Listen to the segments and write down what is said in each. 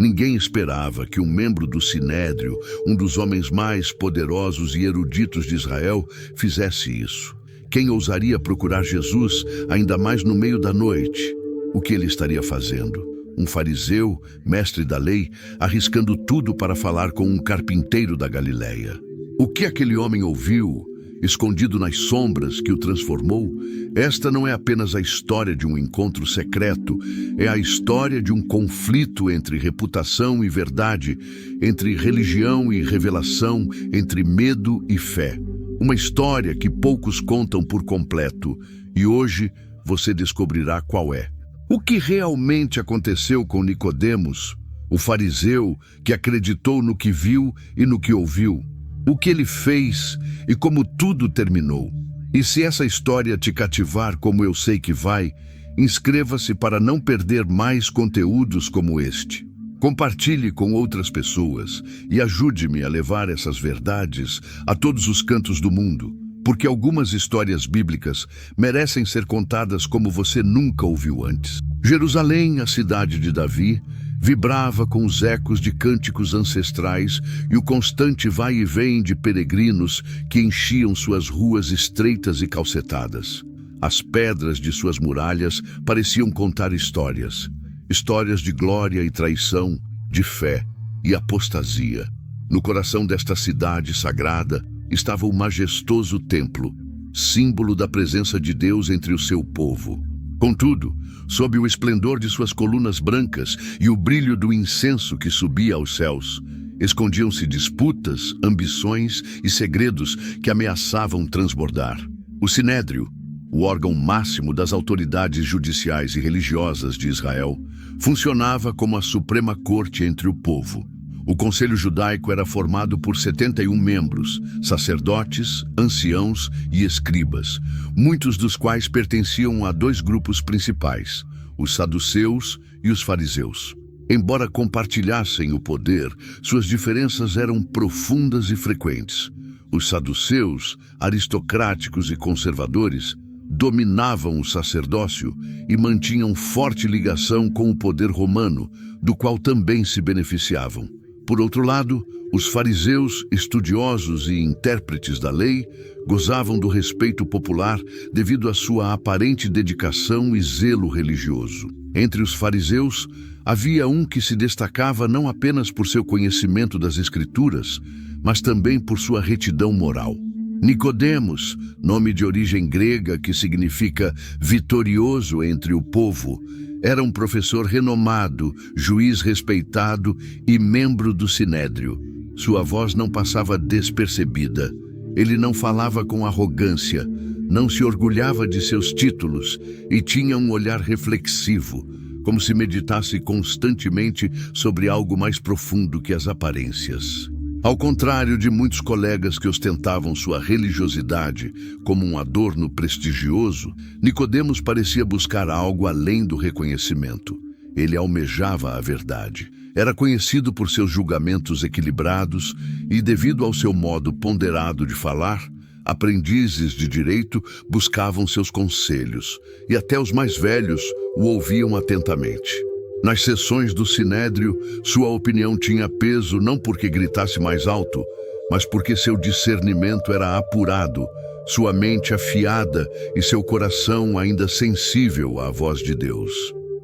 Ninguém esperava que um membro do Sinédrio, um dos homens mais poderosos e eruditos de Israel, fizesse isso. Quem ousaria procurar Jesus, ainda mais no meio da noite? O que ele estaria fazendo? Um fariseu, mestre da lei, arriscando tudo para falar com um carpinteiro da Galileia. O que aquele homem ouviu, escondido nas sombras que o transformou? Esta não é apenas a história de um encontro secreto, é a história de um conflito entre reputação e verdade, entre religião e revelação, entre medo e fé. Uma história que poucos contam por completo, e hoje você descobrirá qual é. O que realmente aconteceu com Nicodemos, o fariseu que acreditou no que viu e no que ouviu? O que ele fez e como tudo terminou? E se essa história te cativar como eu sei que vai, inscreva-se para não perder mais conteúdos como este. Compartilhe com outras pessoas e ajude-me a levar essas verdades a todos os cantos do mundo, porque algumas histórias bíblicas merecem ser contadas como você nunca ouviu antes. Jerusalém, a cidade de Davi, vibrava com os ecos de cânticos ancestrais e o constante vai e vem de peregrinos que enchiam suas ruas estreitas e calcetadas. As pedras de suas muralhas pareciam contar histórias, histórias de glória e traição, de fé e apostasia. No coração desta cidade sagrada estava o majestoso templo, símbolo da presença de Deus entre o seu povo. Contudo, sob o esplendor de suas colunas brancas e o brilho do incenso que subia aos céus, escondiam-se disputas, ambições e segredos que ameaçavam transbordar. O Sinédrio, o órgão máximo das autoridades judiciais e religiosas de Israel, funcionava como a suprema corte entre o povo. O Conselho Judaico era formado por 71 membros, sacerdotes, anciãos e escribas, muitos dos quais pertenciam a dois grupos principais, os saduceus e os fariseus. Embora compartilhassem o poder, suas diferenças eram profundas e frequentes. Os saduceus, aristocráticos e conservadores, dominavam o sacerdócio e mantinham forte ligação com o poder romano, do qual também se beneficiavam. Por outro lado, os fariseus, estudiosos e intérpretes da lei, gozavam do respeito popular devido à sua aparente dedicação e zelo religioso. Entre os fariseus, havia um que se destacava não apenas por seu conhecimento das Escrituras, mas também por sua retidão moral. Nicodemos, nome de origem grega que significa vitorioso entre o povo, era um professor renomado, juiz respeitado e membro do Sinédrio. Sua voz não passava despercebida. Ele não falava com arrogância, não se orgulhava de seus títulos e tinha um olhar reflexivo, como se meditasse constantemente sobre algo mais profundo que as aparências. Ao contrário de muitos colegas que ostentavam sua religiosidade como um adorno prestigioso, Nicodemos parecia buscar algo além do reconhecimento. Ele almejava a verdade. Era conhecido por seus julgamentos equilibrados e, devido ao seu modo ponderado de falar, aprendizes de direito buscavam seus conselhos e até os mais velhos o ouviam atentamente. Nas sessões do Sinédrio, sua opinião tinha peso não porque gritasse mais alto, mas porque seu discernimento era apurado, sua mente afiada e seu coração ainda sensível à voz de Deus.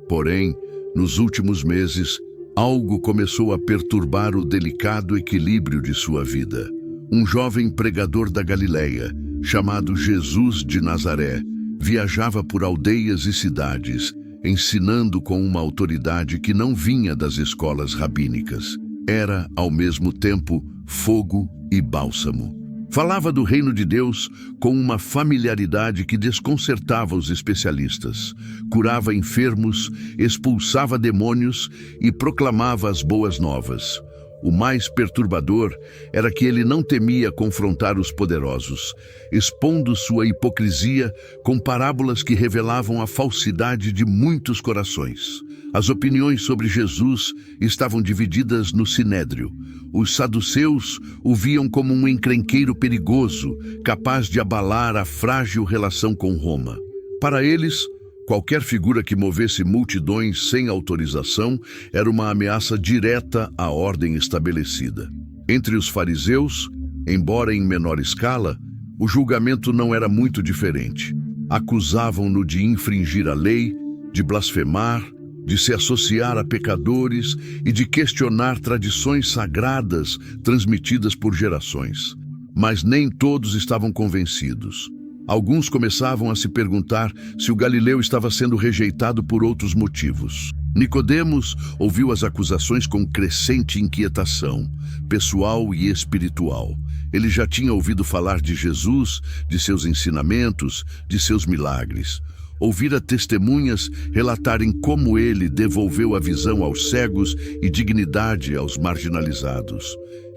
Porém, nos últimos meses, algo começou a perturbar o delicado equilíbrio de sua vida. Um jovem pregador da Galileia, chamado Jesus de Nazaré, viajava por aldeias e cidades, ensinando com uma autoridade que não vinha das escolas rabínicas. Era, ao mesmo tempo, fogo e bálsamo. Falava do reino de Deus com uma familiaridade que desconcertava os especialistas. Curava enfermos, expulsava demônios e proclamava as boas novas. O mais perturbador era que ele não temia confrontar os poderosos, expondo sua hipocrisia com parábolas que revelavam a falsidade de muitos corações. As opiniões sobre Jesus estavam divididas no Sinédrio. Os saduceus o viam como um encrenqueiro perigoso, capaz de abalar a frágil relação com Roma. Para eles, Qualquer figura que movesse multidões sem autorização era uma ameaça direta à ordem estabelecida. Entre os fariseus, embora em menor escala, o julgamento não era muito diferente. Acusavam-no de infringir a lei, de blasfemar, de se associar a pecadores e de questionar tradições sagradas transmitidas por gerações. Mas nem todos estavam convencidos. Alguns começavam a se perguntar se o Galileu estava sendo rejeitado por outros motivos. Nicodemos ouviu as acusações com crescente inquietação, pessoal e espiritual. Ele já tinha ouvido falar de Jesus, de seus ensinamentos, de seus milagres. Ouvira testemunhas relatarem como ele devolveu a visão aos cegos e dignidade aos marginalizados.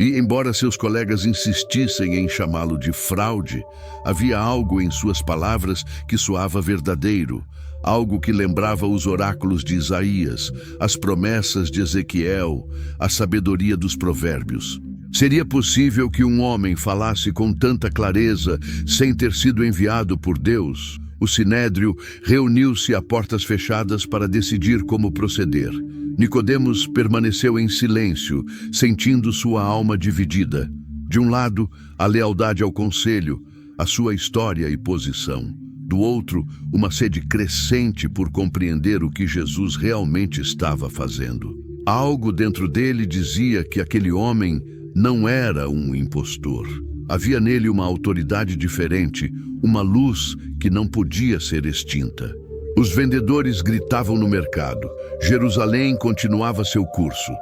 E, embora seus colegas insistissem em chamá-lo de fraude, havia algo em suas palavras que soava verdadeiro, algo que lembrava os oráculos de Isaías, as promessas de Ezequiel, a sabedoria dos provérbios. Seria possível que um homem falasse com tanta clareza sem ter sido enviado por Deus? O Sinédrio reuniu-se a portas fechadas para decidir como proceder. Nicodemos permaneceu em silêncio, sentindo sua alma dividida. De um lado, a lealdade ao conselho, a sua história e posição. Do outro, uma sede crescente por compreender o que Jesus realmente estava fazendo. Algo dentro dele dizia que aquele homem não era um impostor. Havia nele uma autoridade diferente, uma luz que não podia ser extinta. Os vendedores gritavam no mercado. Jerusalém continuava seu curso.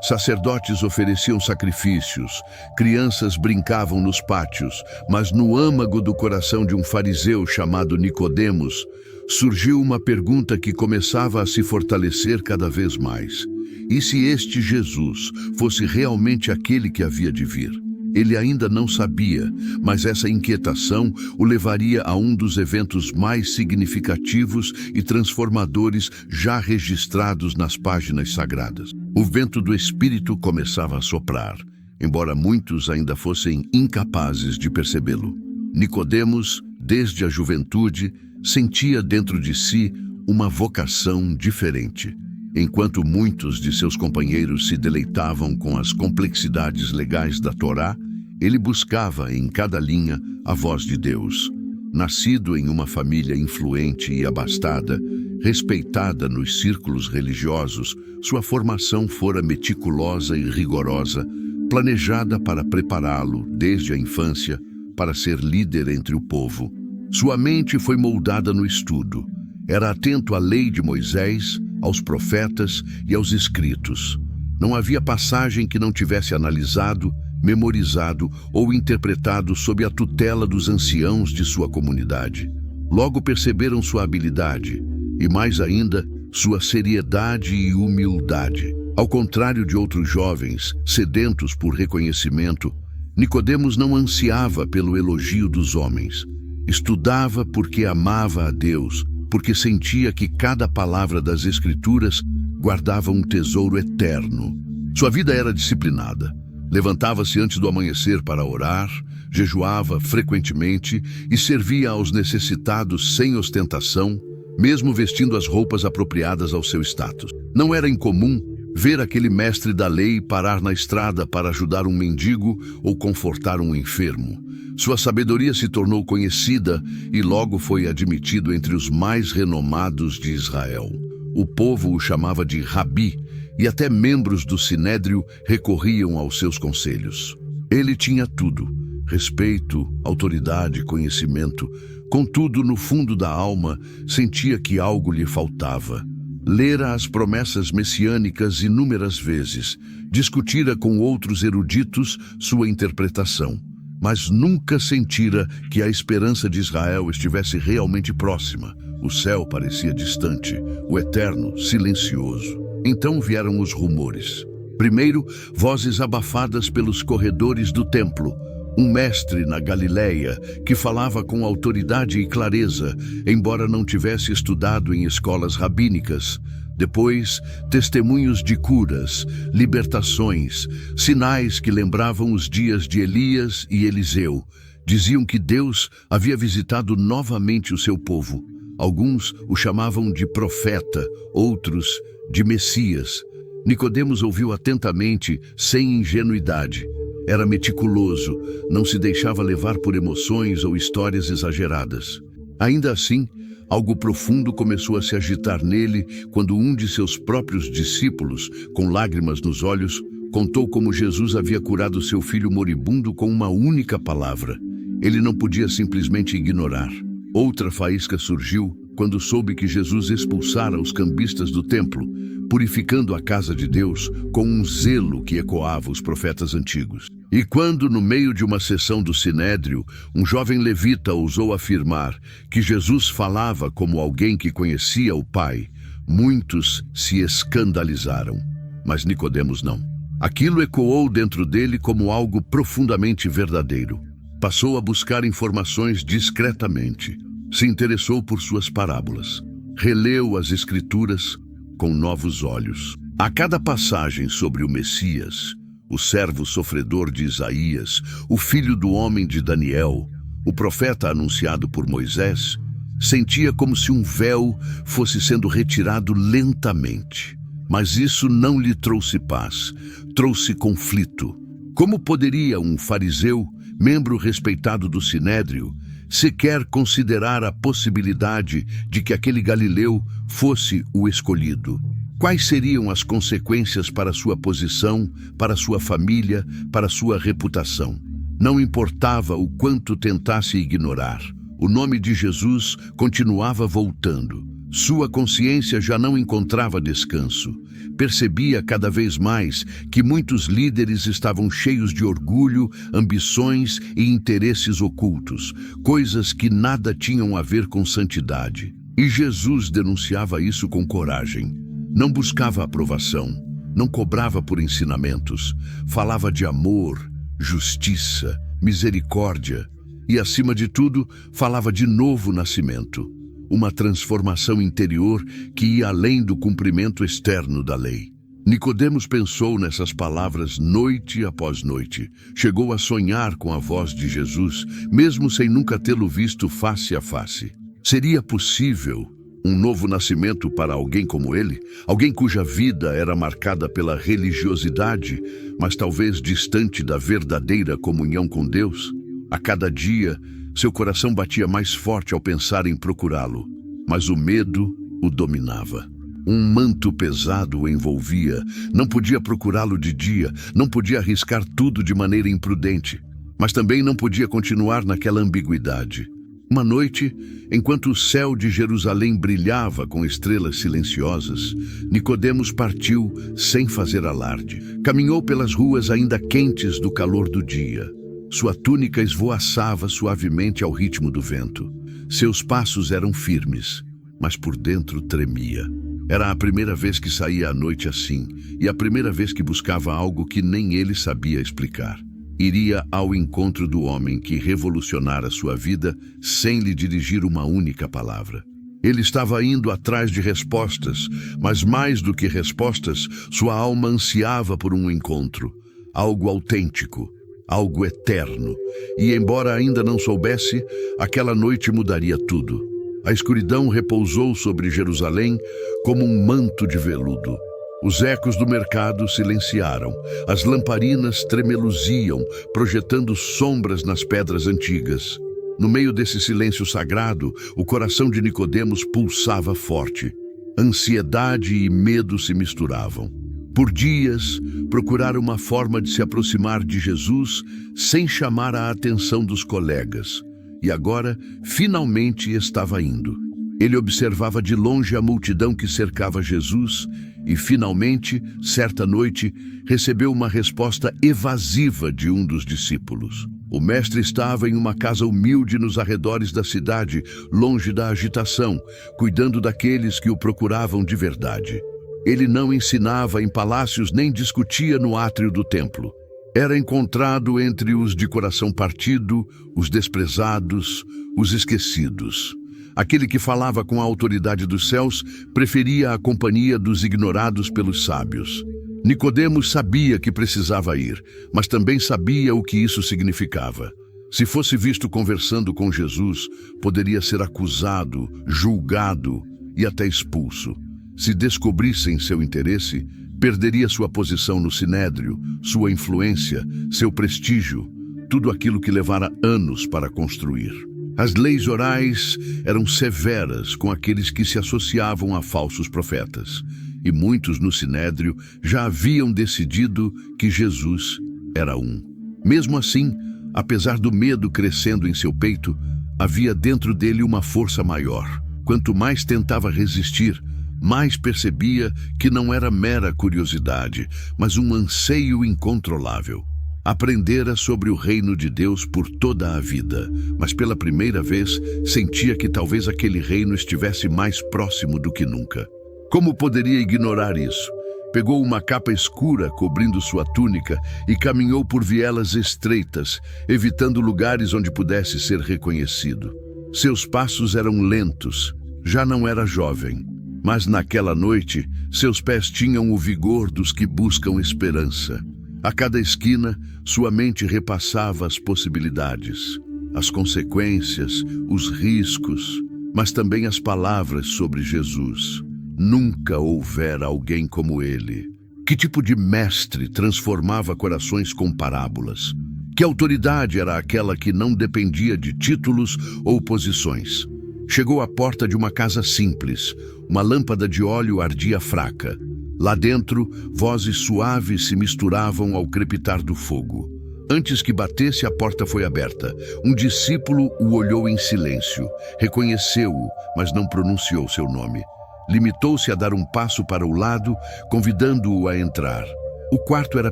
Sacerdotes ofereciam sacrifícios. Crianças brincavam nos pátios. Mas no âmago do coração de um fariseu chamado Nicodemos, surgiu uma pergunta que começava a se fortalecer cada vez mais. E se este Jesus fosse realmente aquele que havia de vir? Ele ainda não sabia, mas essa inquietação o levaria a um dos eventos mais significativos e transformadores já registrados nas páginas sagradas. O vento do Espírito começava a soprar, embora muitos ainda fossem incapazes de percebê-lo. Nicodemos, desde a juventude, sentia dentro de si uma vocação diferente. Enquanto muitos de seus companheiros se deleitavam com as complexidades legais da Torá, ele buscava em cada linha a voz de Deus. Nascido em uma família influente e abastada, respeitada nos círculos religiosos, sua formação fora meticulosa e rigorosa, planejada para prepará-lo, desde a infância, para ser líder entre o povo. Sua mente foi moldada no estudo. Era atento à lei de Moisés, aos profetas e aos escritos. Não havia passagem que não tivesse analisado, memorizado ou interpretado sob a tutela dos anciãos de sua comunidade. Logo perceberam sua habilidade e, mais ainda, sua seriedade e humildade. Ao contrário de outros jovens, sedentos por reconhecimento, Nicodemos não ansiava pelo elogio dos homens. Estudava porque amava a Deus, porque sentia que cada palavra das Escrituras guardava um tesouro eterno. Sua vida era disciplinada. Levantava-se antes do amanhecer para orar, jejuava frequentemente e servia aos necessitados sem ostentação, mesmo vestindo as roupas apropriadas ao seu status. Não era incomum ver aquele mestre da lei parar na estrada para ajudar um mendigo ou confortar um enfermo. Sua sabedoria se tornou conhecida e logo foi admitido entre os mais renomados de Israel. O povo o chamava de Rabi e até membros do Sinédrio recorriam aos seus conselhos. Ele tinha tudo: respeito, autoridade, conhecimento. Contudo, no fundo da alma, sentia que algo lhe faltava. Lera as promessas messiânicas inúmeras vezes, discutira com outros eruditos sua interpretação, mas nunca sentira que a esperança de Israel estivesse realmente próxima. O céu parecia distante, o eterno silencioso. Então vieram os rumores. Primeiro, vozes abafadas pelos corredores do templo. Um mestre na Galileia que falava com autoridade e clareza, embora não tivesse estudado em escolas rabínicas. Depois, testemunhos de curas, libertações, sinais que lembravam os dias de Elias e Eliseu. Diziam que Deus havia visitado novamente o seu povo. Alguns o chamavam de profeta, outros de Messias. Nicodemos ouviu atentamente, sem ingenuidade. Era meticuloso, não se deixava levar por emoções ou histórias exageradas. Ainda assim, algo profundo começou a se agitar nele quando um de seus próprios discípulos, com lágrimas nos olhos, contou como Jesus havia curado seu filho moribundo com uma única palavra. Ele não podia simplesmente ignorar. Outra faísca surgiu quando soube que Jesus expulsara os cambistas do templo, purificando a casa de Deus com um zelo que ecoava os profetas antigos. E quando, no meio de uma sessão do Sinédrio, um jovem levita ousou afirmar que Jesus falava como alguém que conhecia o Pai, muitos se escandalizaram. Mas Nicodemos não. Aquilo ecoou dentro dele como algo profundamente verdadeiro. Passou a buscar informações discretamente. Se interessou por suas parábolas. Releu as Escrituras com novos olhos. A cada passagem sobre o Messias, o servo sofredor de Isaías, o filho do homem de Daniel, o profeta anunciado por Moisés, sentia como se um véu fosse sendo retirado lentamente. Mas isso não lhe trouxe paz, trouxe conflito. Como poderia um fariseu, membro respeitado do Sinédrio, sequer considerar a possibilidade de que aquele galileu fosse o escolhido? Quais seriam as consequências para sua posição, para sua família, para sua reputação? Não importava o quanto tentasse ignorar. O nome de Jesus continuava voltando. Sua consciência já não encontrava descanso. Percebia cada vez mais que muitos líderes estavam cheios de orgulho, ambições e interesses ocultos, coisas que nada tinham a ver com santidade. E Jesus denunciava isso com coragem. Não buscava aprovação, não cobrava por ensinamentos, falava de amor, justiça, misericórdia e, acima de tudo, falava de novo nascimento. Uma transformação interior que ia além do cumprimento externo da lei. Nicodemos pensou nessas palavras noite após noite. Chegou a sonhar com a voz de Jesus, mesmo sem nunca tê-lo visto face a face. Seria possível um novo nascimento para alguém como ele? Alguém cuja vida era marcada pela religiosidade, mas talvez distante da verdadeira comunhão com Deus? A cada dia, seu coração batia mais forte ao pensar em procurá-lo, mas o medo o dominava. Um manto pesado o envolvia. Não podia procurá-lo de dia, não podia arriscar tudo de maneira imprudente, mas também não podia continuar naquela ambiguidade. Uma noite, enquanto o céu de Jerusalém brilhava com estrelas silenciosas, Nicodemos partiu sem fazer alarde. Caminhou pelas ruas ainda quentes do calor do dia. Sua túnica esvoaçava suavemente ao ritmo do vento. Seus passos eram firmes, mas por dentro tremia. Era a primeira vez que saía à noite assim, e a primeira vez que buscava algo que nem ele sabia explicar. Iria ao encontro do homem que revolucionara sua vida sem lhe dirigir uma única palavra. Ele estava indo atrás de respostas, mas mais do que respostas, sua alma ansiava por um encontro, algo autêntico, algo eterno. E embora ainda não soubesse, aquela noite mudaria tudo. A escuridão repousou sobre Jerusalém como um manto de veludo. Os ecos do mercado silenciaram. As lamparinas tremeluziam, projetando sombras nas pedras antigas. No meio desse silêncio sagrado, o coração de Nicodemos pulsava forte. Ansiedade e medo se misturavam. Por dias, procuraram uma forma de se aproximar de Jesus sem chamar a atenção dos colegas. E agora, finalmente estava indo. Ele observava de longe a multidão que cercava Jesus e, finalmente, certa noite, recebeu uma resposta evasiva de um dos discípulos. O mestre estava em uma casa humilde nos arredores da cidade, longe da agitação, cuidando daqueles que o procuravam de verdade. Ele não ensinava em palácios nem discutia no átrio do templo. Era encontrado entre os de coração partido, os desprezados, os esquecidos. Aquele que falava com a autoridade dos céus preferia a companhia dos ignorados pelos sábios. Nicodemos sabia que precisava ir, mas também sabia o que isso significava. Se fosse visto conversando com Jesus, poderia ser acusado, julgado e até expulso. Se descobrissem seu interesse, perderia sua posição no sinédrio, sua influência, seu prestígio, tudo aquilo que levara anos para construir. As leis orais eram severas com aqueles que se associavam a falsos profetas, e muitos no sinédrio já haviam decidido que Jesus era um. Mesmo assim, apesar do medo crescendo em seu peito, havia dentro dele uma força maior. Quanto mais tentava resistir, mais percebia que não era mera curiosidade, mas um anseio incontrolável. Aprendera sobre o reino de Deus por toda a vida, mas pela primeira vez sentia que talvez aquele reino estivesse mais próximo do que nunca. Como poderia ignorar isso? Pegou uma capa escura cobrindo sua túnica e caminhou por vielas estreitas, evitando lugares onde pudesse ser reconhecido. Seus passos eram lentos, já não era jovem, mas naquela noite seus pés tinham o vigor dos que buscam esperança. A cada esquina, sua mente repassava as possibilidades, as consequências, os riscos, mas também as palavras sobre Jesus. Nunca houvera alguém como ele. Que tipo de mestre transformava corações com parábolas? Que autoridade era aquela que não dependia de títulos ou posições? Chegou à porta de uma casa simples. Uma lâmpada de óleo ardia fraca. Lá dentro, vozes suaves se misturavam ao crepitar do fogo. Antes que batesse, a porta foi aberta. Um discípulo o olhou em silêncio. Reconheceu-o, mas não pronunciou seu nome. Limitou-se a dar um passo para o lado, convidando-o a entrar. O quarto era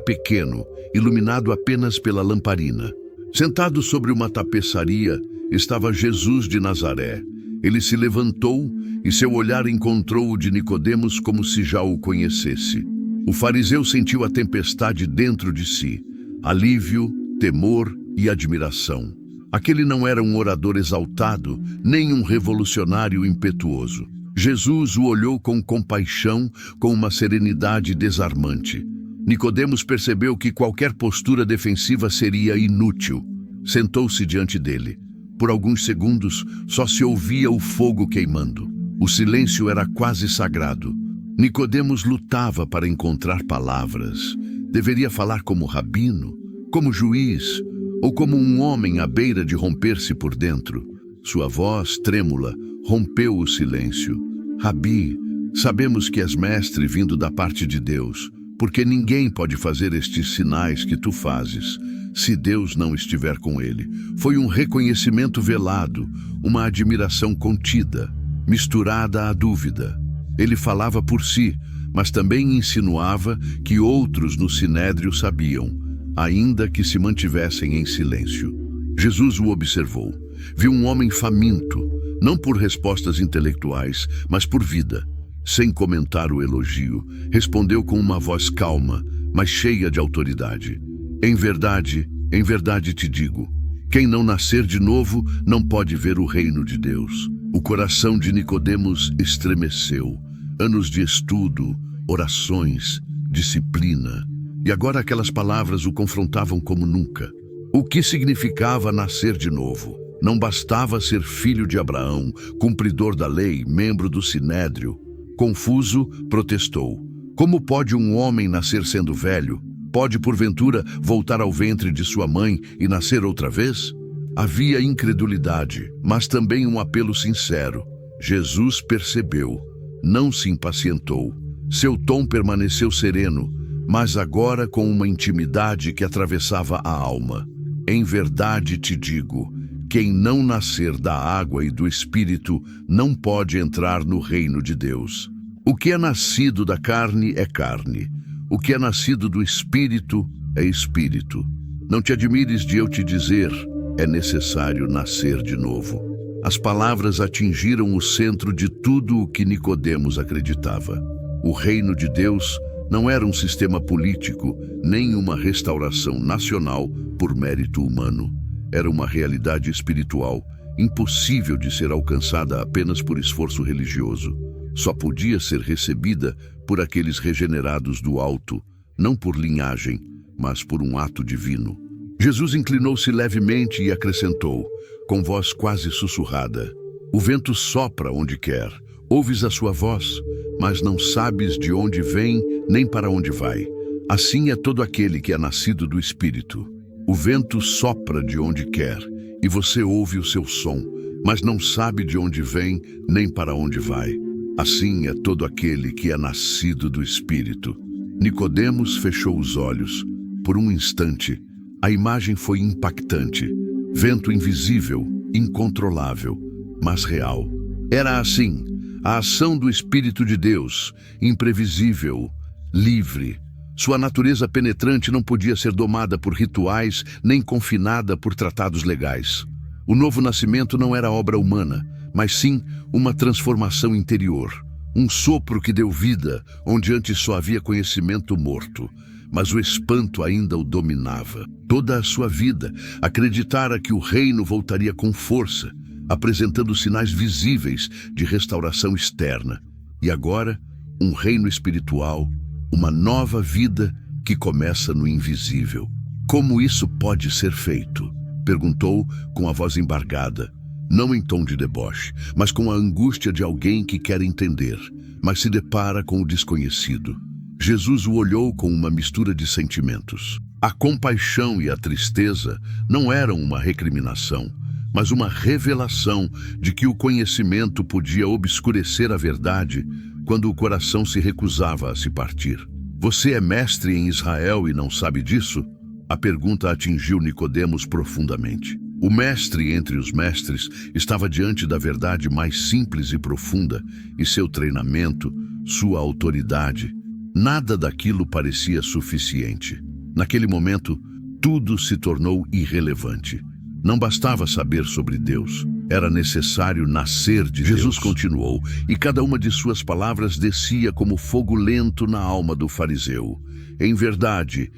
pequeno, iluminado apenas pela lamparina. Sentado sobre uma tapeçaria, estava Jesus de Nazaré. Ele se levantou e seu olhar encontrou o de Nicodemos como se já o conhecesse. O fariseu sentiu a tempestade dentro de si, alívio, temor e admiração. Aquele não era um orador exaltado, nem um revolucionário impetuoso. Jesus o olhou com compaixão, com uma serenidade desarmante. Nicodemos percebeu que qualquer postura defensiva seria inútil. Sentou-se diante dele. Por alguns segundos, só se ouvia o fogo queimando. O silêncio era quase sagrado. Nicodemos lutava para encontrar palavras. Deveria falar como rabino, como juiz, ou como um homem à beira de romper-se por dentro. Sua voz, trêmula, rompeu o silêncio. Rabi, sabemos que és mestre vindo da parte de Deus, porque ninguém pode fazer estes sinais que tu fazes, se Deus não estiver com ele. Foi um reconhecimento velado, uma admiração contida, misturada à dúvida. Ele falava por si, mas também insinuava que outros no sinédrio sabiam, ainda que se mantivessem em silêncio. Jesus o observou. Viu um homem faminto, não por respostas intelectuais, mas por vida. Sem comentar o elogio, respondeu com uma voz calma, mas cheia de autoridade. Em verdade te digo, quem não nascer de novo não pode ver o reino de Deus. O coração de Nicodemos estremeceu. Anos de estudo, orações, disciplina. E agora aquelas palavras o confrontavam como nunca. O que significava nascer de novo? Não bastava ser filho de Abraão, cumpridor da lei, membro do sinédrio. Confuso, protestou. Como pode um homem nascer sendo velho? Pode, porventura, voltar ao ventre de sua mãe e nascer outra vez? Havia incredulidade, mas também um apelo sincero. Jesus percebeu, não se impacientou. Seu tom permaneceu sereno, mas agora com uma intimidade que atravessava a alma. Em verdade te digo, quem não nascer da água e do Espírito não pode entrar no reino de Deus. O que é nascido da carne é carne. O que é nascido do Espírito é Espírito. Não te admires de eu te dizer, é necessário nascer de novo. As palavras atingiram o centro de tudo o que Nicodemos acreditava. O reino de Deus não era um sistema político, nem uma restauração nacional por mérito humano. Era uma realidade espiritual, impossível de ser alcançada apenas por esforço religioso. Só podia ser recebida por aqueles regenerados do alto, não por linhagem, mas por um ato divino. Jesus inclinou-se levemente e acrescentou, com voz quase sussurrada: o vento sopra onde quer. Ouves a sua voz, mas não sabes de onde vem nem para onde vai. Assim é todo aquele que é nascido do Espírito. O vento sopra de onde quer, e você ouve o seu som, mas não sabe de onde vem nem para onde vai. Assim é todo aquele que é nascido do Espírito. Nicodemos fechou os olhos. Por um instante, a imagem foi impactante. Vento invisível, incontrolável, mas real. Era assim, a ação do Espírito de Deus, imprevisível, livre. Sua natureza penetrante não podia ser domada por rituais, nem confinada por tratados legais. O novo nascimento não era obra humana, mas sim uma transformação interior. Um sopro que deu vida, onde antes só havia conhecimento morto. Mas o espanto ainda o dominava. Toda a sua vida acreditara que o reino voltaria com força, apresentando sinais visíveis de restauração externa. E agora, um reino espiritual, uma nova vida que começa no invisível. Como isso pode ser feito? Perguntou com a voz embargada, não em tom de deboche, mas com a angústia de alguém que quer entender, mas se depara com o desconhecido. Jesus o olhou com uma mistura de sentimentos. A compaixão e a tristeza não eram uma recriminação, mas uma revelação de que o conhecimento podia obscurecer a verdade quando o coração se recusava a se partir. Você é mestre em Israel e não sabe disso? A pergunta atingiu Nicodemos profundamente. O mestre entre os mestres estava diante da verdade mais simples e profunda, e seu treinamento, sua autoridade, nada daquilo parecia suficiente. Naquele momento, tudo se tornou irrelevante. Não bastava saber sobre Deus, era necessário nascer de Deus. Jesus continuou, e cada uma de suas palavras descia como fogo lento na alma do fariseu. Em verdade,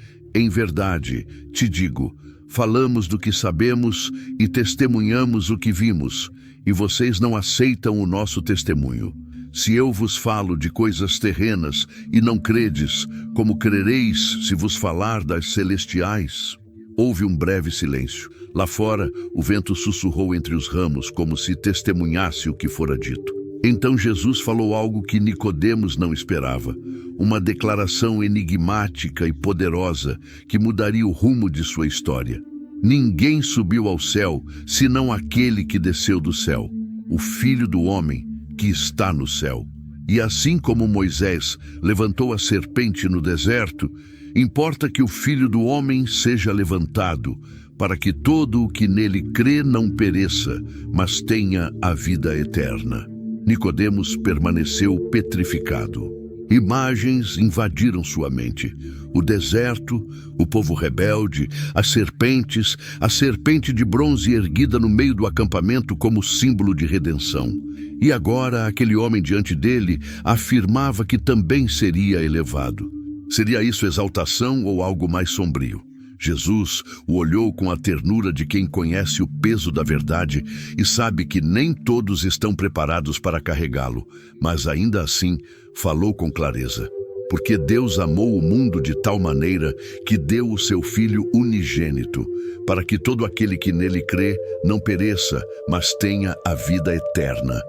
te digo, falamos do que sabemos e testemunhamos o que vimos, e vocês não aceitam o nosso testemunho. Se eu vos falo de coisas terrenas e não credes, como crereis se vos falar das celestiais? Houve um breve silêncio. Lá fora, o vento sussurrou entre os ramos, como se testemunhasse o que fora dito. Então Jesus falou algo que Nicodemos não esperava. Uma declaração enigmática e poderosa que mudaria o rumo de sua história. Ninguém subiu ao céu, senão aquele que desceu do céu, o Filho do Homem, que está no céu. E assim como Moisés levantou a serpente no deserto, importa que o Filho do Homem seja levantado, para que todo o que nele crê não pereça, mas tenha a vida eterna. Nicodemos permaneceu petrificado. Imagens invadiram sua mente. O deserto, o povo rebelde, as serpentes, a serpente de bronze erguida no meio do acampamento como símbolo de redenção. E agora aquele homem diante dele afirmava que também seria elevado. Seria isso exaltação ou algo mais sombrio? Jesus o olhou com a ternura de quem conhece o peso da verdade e sabe que nem todos estão preparados para carregá-lo, mas ainda assim falou com clareza. Porque Deus amou o mundo de tal maneira que deu o seu Filho unigênito, para que todo aquele que nele crê não pereça, mas tenha a vida eterna.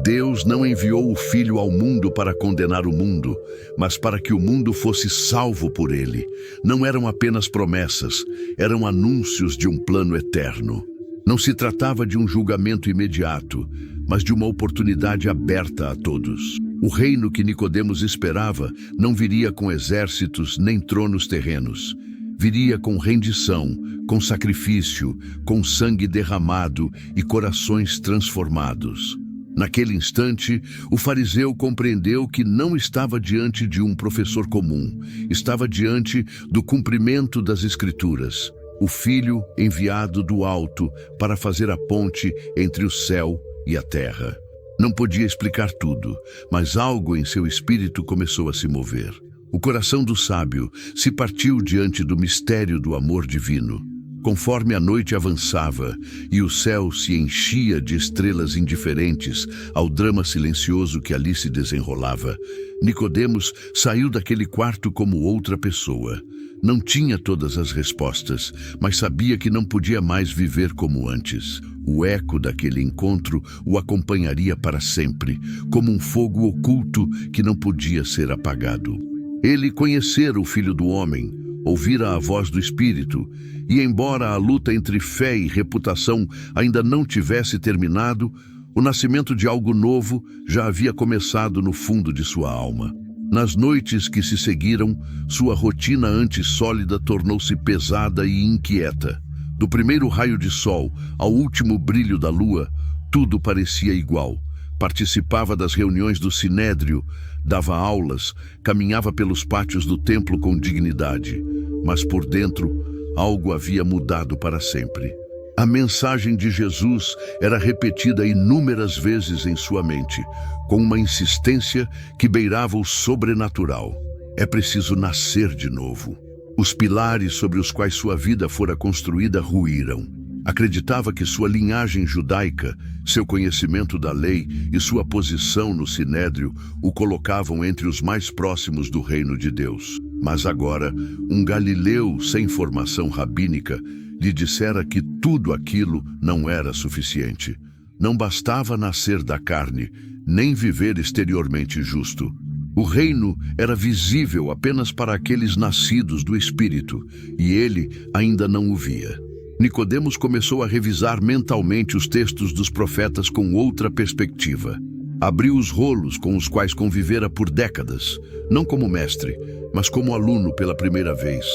Deus não enviou o Filho ao mundo para condenar o mundo, mas para que o mundo fosse salvo por ele. Não eram apenas promessas, eram anúncios de um plano eterno. Não se tratava de um julgamento imediato, mas de uma oportunidade aberta a todos. O reino que Nicodemos esperava não viria com exércitos nem tronos terrenos. Viria com rendição, com sacrifício, com sangue derramado e corações transformados. Naquele instante, o fariseu compreendeu que não estava diante de um professor comum, estava diante do cumprimento das Escrituras, o Filho enviado do alto para fazer a ponte entre o céu e a terra. Não podia explicar tudo, mas algo em seu espírito começou a se mover. O coração do sábio se partiu diante do mistério do amor divino. Conforme a noite avançava e o céu se enchia de estrelas indiferentes ao drama silencioso que ali se desenrolava, Nicodemos saiu daquele quarto como outra pessoa. Não tinha todas as respostas, mas sabia que não podia mais viver como antes. O eco daquele encontro o acompanharia para sempre, como um fogo oculto que não podia ser apagado. Ele conhecera o Filho do Homem, ouvira a voz do Espírito, e embora a luta entre fé e reputação ainda não tivesse terminado, o nascimento de algo novo já havia começado no fundo de sua alma. Nas noites que se seguiram, sua rotina antes sólida tornou-se pesada e inquieta. Do primeiro raio de sol ao último brilho da lua, tudo parecia igual. Participava das reuniões do Sinédrio, dava aulas, caminhava pelos pátios do templo com dignidade. Mas por dentro, algo havia mudado para sempre. A mensagem de Jesus era repetida inúmeras vezes em sua mente, com uma insistência que beirava o sobrenatural. É preciso nascer de novo. Os pilares sobre os quais sua vida fora construída ruíram. Acreditava que sua linhagem judaica, seu conhecimento da lei e sua posição no Sinédrio o colocavam entre os mais próximos do reino de Deus. Mas agora, um galileu sem formação rabínica lhe dissera que tudo aquilo não era suficiente. Não bastava nascer da carne, nem viver exteriormente justo. O reino era visível apenas para aqueles nascidos do Espírito, e ele ainda não o via. Nicodemos começou a revisar mentalmente os textos dos profetas com outra perspectiva. Abriu os rolos com os quais convivera por décadas, não como mestre, mas como aluno pela primeira vez.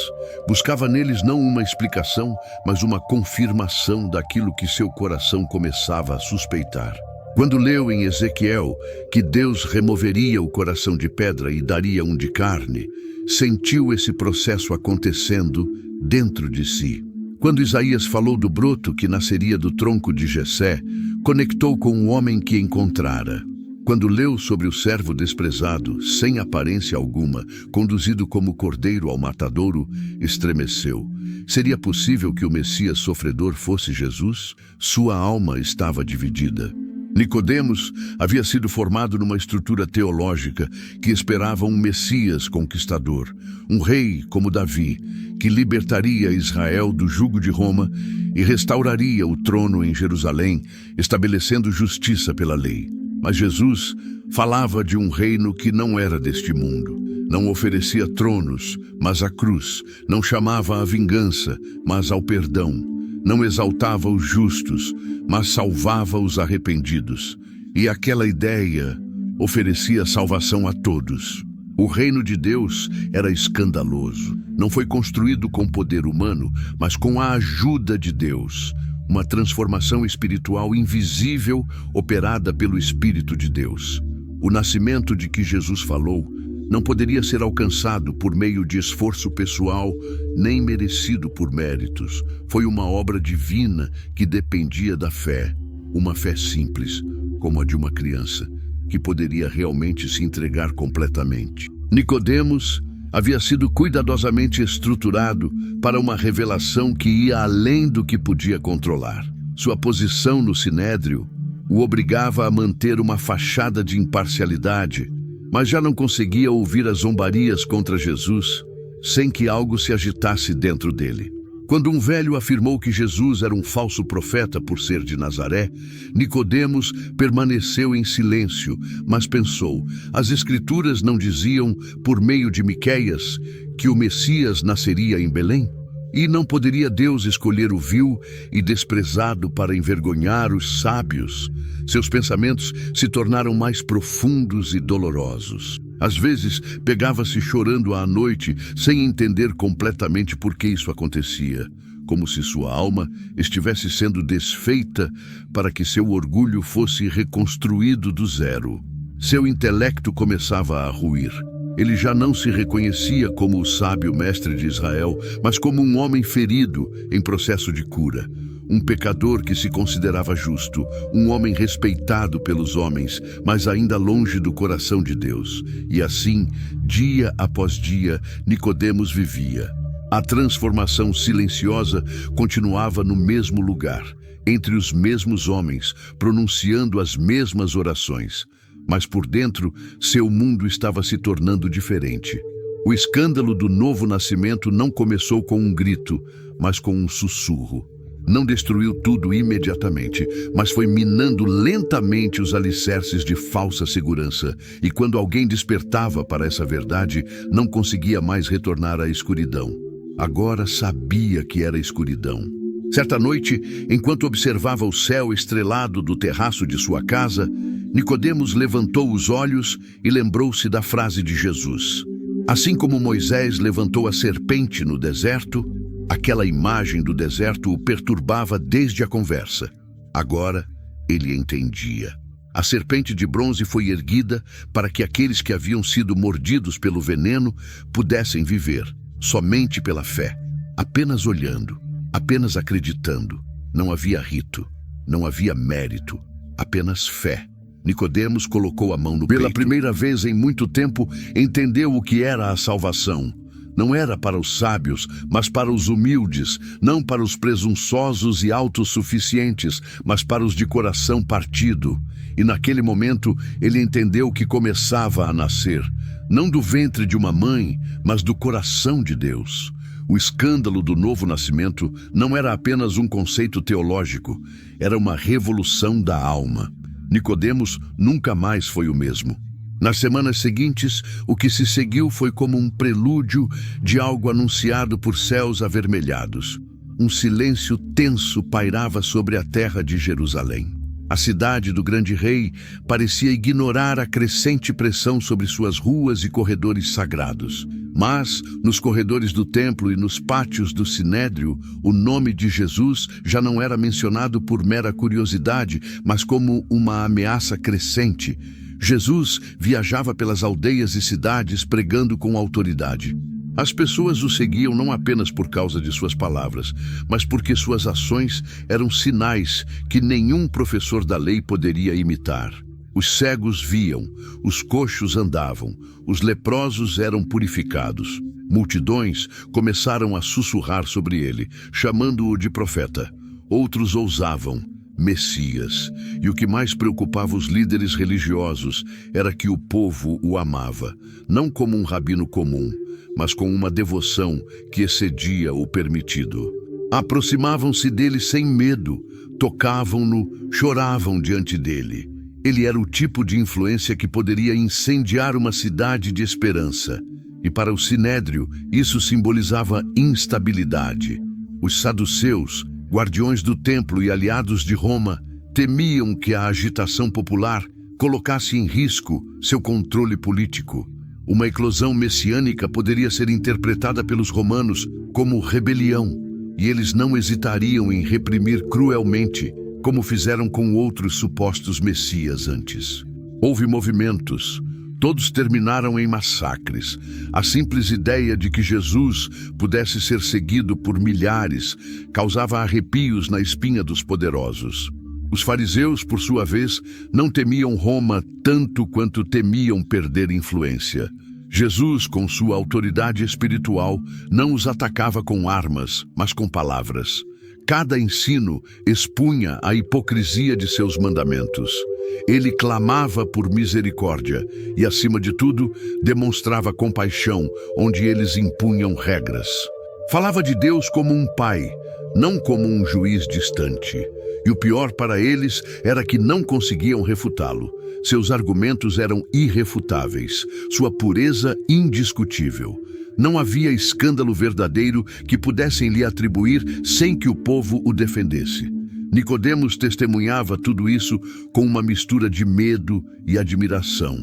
Buscava neles não uma explicação, mas uma confirmação daquilo que seu coração começava a suspeitar. Quando leu em Ezequiel que Deus removeria o coração de pedra e daria um de carne, sentiu esse processo acontecendo dentro de si. Quando Isaías falou do broto que nasceria do tronco de Jessé, conectou com o homem que encontrara. Quando leu sobre o servo desprezado, sem aparência alguma, conduzido como cordeiro ao matadouro, estremeceu. Seria possível que o Messias sofredor fosse Jesus? Sua alma estava dividida. Nicodemos havia sido formado numa estrutura teológica que esperava um Messias conquistador, um rei como Davi, que libertaria Israel do jugo de Roma e restauraria o trono em Jerusalém, estabelecendo justiça pela lei. Mas Jesus falava de um reino que não era deste mundo. Não oferecia tronos, mas a cruz. Não chamava à vingança, mas ao perdão. Não exaltava os justos, mas salvava os arrependidos. E aquela ideia oferecia salvação a todos. O reino de Deus era escandaloso. Não foi construído com poder humano, mas com a ajuda de Deus. Uma transformação espiritual invisível operada pelo Espírito de Deus. O nascimento de que Jesus falou não poderia ser alcançado por meio de esforço pessoal, nem merecido por méritos. Foi uma obra divina que dependia da fé, uma fé simples, como a de uma criança, que poderia realmente se entregar completamente. Nicodemos havia sido cuidadosamente estruturado para uma revelação que ia além do que podia controlar. Sua posição no Sinédrio o obrigava a manter uma fachada de imparcialidade, mas já não conseguia ouvir as zombarias contra Jesus sem que algo se agitasse dentro dele. Quando um velho afirmou que Jesus era um falso profeta por ser de Nazaré, Nicodemos permaneceu em silêncio, mas pensou: as Escrituras não diziam, por meio de Miqueias, que o Messias nasceria em Belém? E não poderia Deus escolher o vil e desprezado para envergonhar os sábios? Seus pensamentos se tornaram mais profundos e dolorosos. Às vezes, pegava-se chorando à noite, sem entender completamente por que isso acontecia, como se sua alma estivesse sendo desfeita para que seu orgulho fosse reconstruído do zero. Seu intelecto começava a ruir. Ele já não se reconhecia como o sábio mestre de Israel, mas como um homem ferido em processo de cura. Um pecador que se considerava justo, um homem respeitado pelos homens, mas ainda longe do coração de Deus. E assim, dia após dia, Nicodemos vivia. A transformação silenciosa continuava no mesmo lugar, entre os mesmos homens, pronunciando as mesmas orações. Mas por dentro, seu mundo estava se tornando diferente. O escândalo do novo nascimento não começou com um grito, mas com um sussurro. Não destruiu tudo imediatamente, mas foi minando lentamente os alicerces de falsa segurança. E quando alguém despertava para essa verdade, não conseguia mais retornar à escuridão. Agora sabia que era escuridão. Certa noite, enquanto observava o céu estrelado do terraço de sua casa, Nicodemos levantou os olhos e lembrou-se da frase de Jesus. Assim como Moisés levantou a serpente no deserto, aquela imagem do deserto o perturbava desde a conversa. Agora, ele entendia. A serpente de bronze foi erguida para que aqueles que haviam sido mordidos pelo veneno pudessem viver, somente pela fé, apenas olhando, apenas acreditando. Não havia rito, não havia mérito, apenas fé. Nicodemos colocou a mão no peito. Pela primeira vez em muito tempo, entendeu o que era a salvação. Não era para os sábios, mas para os humildes, não para os presunçosos e autossuficientes, mas para os de coração partido. E naquele momento, ele entendeu que começava a nascer, não do ventre de uma mãe, mas do coração de Deus. O escândalo do novo nascimento não era apenas um conceito teológico, era uma revolução da alma. Nicodemos nunca mais foi o mesmo. Nas semanas seguintes, o que se seguiu foi como um prelúdio de algo anunciado por céus avermelhados. Um silêncio tenso pairava sobre a terra de Jerusalém. A cidade do grande rei parecia ignorar a crescente pressão sobre suas ruas e corredores sagrados. Mas, nos corredores do templo e nos pátios do Sinédrio, o nome de Jesus já não era mencionado por mera curiosidade, mas como uma ameaça crescente. Jesus viajava pelas aldeias e cidades pregando com autoridade. As pessoas o seguiam não apenas por causa de suas palavras, mas porque suas ações eram sinais que nenhum professor da lei poderia imitar. Os cegos viam, os coxos andavam, os leprosos eram purificados. Multidões começaram a sussurrar sobre ele, chamando-o de profeta. Outros ousavam, Messias. E o que mais preocupava os líderes religiosos era que o povo o amava, não como um rabino comum, mas com uma devoção que excedia o permitido. Aproximavam-se dele sem medo, tocavam-no, choravam diante dele. Ele era o tipo de influência que poderia incendiar uma cidade de esperança. E para o Sinédrio, isso simbolizava instabilidade. Os saduceus, guardiões do templo e aliados de Roma, temiam que a agitação popular colocasse em risco seu controle político. Uma eclosão messiânica poderia ser interpretada pelos romanos como rebelião, e eles não hesitariam em reprimir cruelmente, como fizeram com outros supostos messias antes. Houve movimentos, todos terminaram em massacres. A simples ideia de que Jesus pudesse ser seguido por milhares causava arrepios na espinha dos poderosos. Os fariseus, por sua vez, não temiam Roma tanto quanto temiam perder influência. Jesus, com sua autoridade espiritual, não os atacava com armas, mas com palavras. Cada ensino expunha a hipocrisia de seus mandamentos. Ele clamava por misericórdia e, acima de tudo, demonstrava compaixão onde eles impunham regras. Falava de Deus como um pai, não como um juiz distante. E o pior para eles era que não conseguiam refutá-lo. Seus argumentos eram irrefutáveis, sua pureza indiscutível. Não havia escândalo verdadeiro que pudessem lhe atribuir sem que o povo o defendesse. Nicodemos testemunhava tudo isso com uma mistura de medo e admiração.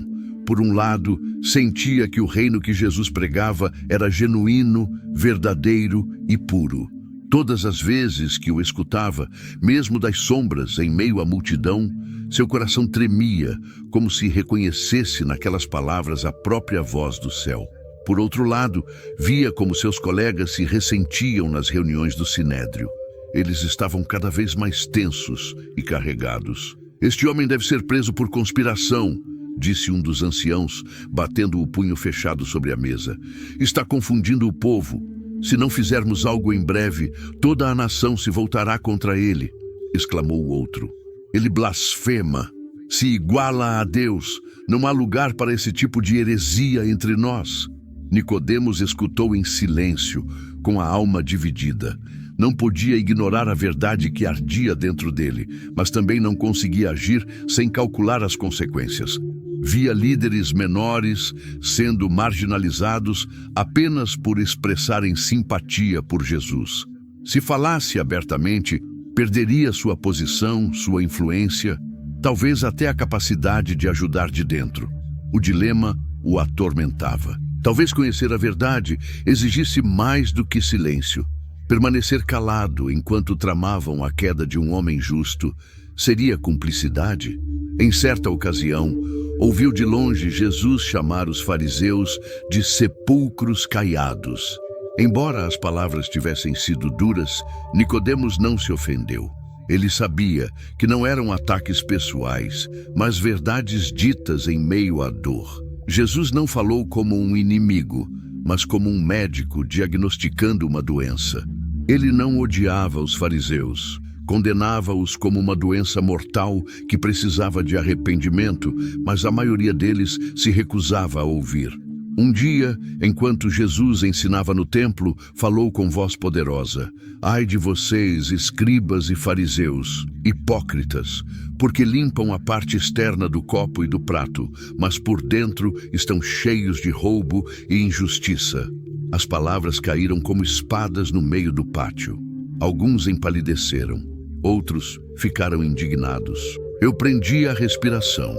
Por um lado, sentia que o reino que Jesus pregava era genuíno, verdadeiro e puro. Todas as vezes que o escutava, mesmo das sombras em meio à multidão, seu coração tremia, como se reconhecesse naquelas palavras a própria voz do céu. Por outro lado, via como seus colegas se ressentiam nas reuniões do Sinédrio. Eles estavam cada vez mais tensos e carregados. "Este homem deve ser preso por conspiração", disse um dos anciãos, batendo o punho fechado sobre a mesa. "Está confundindo o povo. Se não fizermos algo em breve, toda a nação se voltará contra ele", exclamou o outro. "Ele blasfema. Se iguala a Deus. Não há lugar para esse tipo de heresia entre nós." Nicodemos escutou em silêncio, com a alma dividida. Não podia ignorar a verdade que ardia dentro dele, mas também não conseguia agir sem calcular as consequências. Via líderes menores sendo marginalizados apenas por expressarem simpatia por Jesus. Se falasse abertamente, perderia sua posição, sua influência, talvez até a capacidade de ajudar de dentro. O dilema o atormentava. Talvez conhecer a verdade exigisse mais do que silêncio. Permanecer calado enquanto tramavam a queda de um homem justo seria cumplicidade? Em certa ocasião, ouviu de longe Jesus chamar os fariseus de sepulcros caiados. Embora as palavras tivessem sido duras, Nicodemos não se ofendeu. Ele sabia que não eram ataques pessoais, mas verdades ditas em meio à dor. Jesus não falou como um inimigo, mas como um médico diagnosticando uma doença. Ele não odiava os fariseus, condenava-os como uma doença mortal que precisava de arrependimento, mas a maioria deles se recusava a ouvir. Um dia, enquanto Jesus ensinava no templo, falou com voz poderosa: "Ai de vocês, escribas e fariseus, hipócritas, porque limpam a parte externa do copo e do prato, mas por dentro estão cheios de roubo e injustiça." As palavras caíram como espadas no meio do pátio. Alguns empalideceram, outros ficaram indignados. Eu prendi a respiração.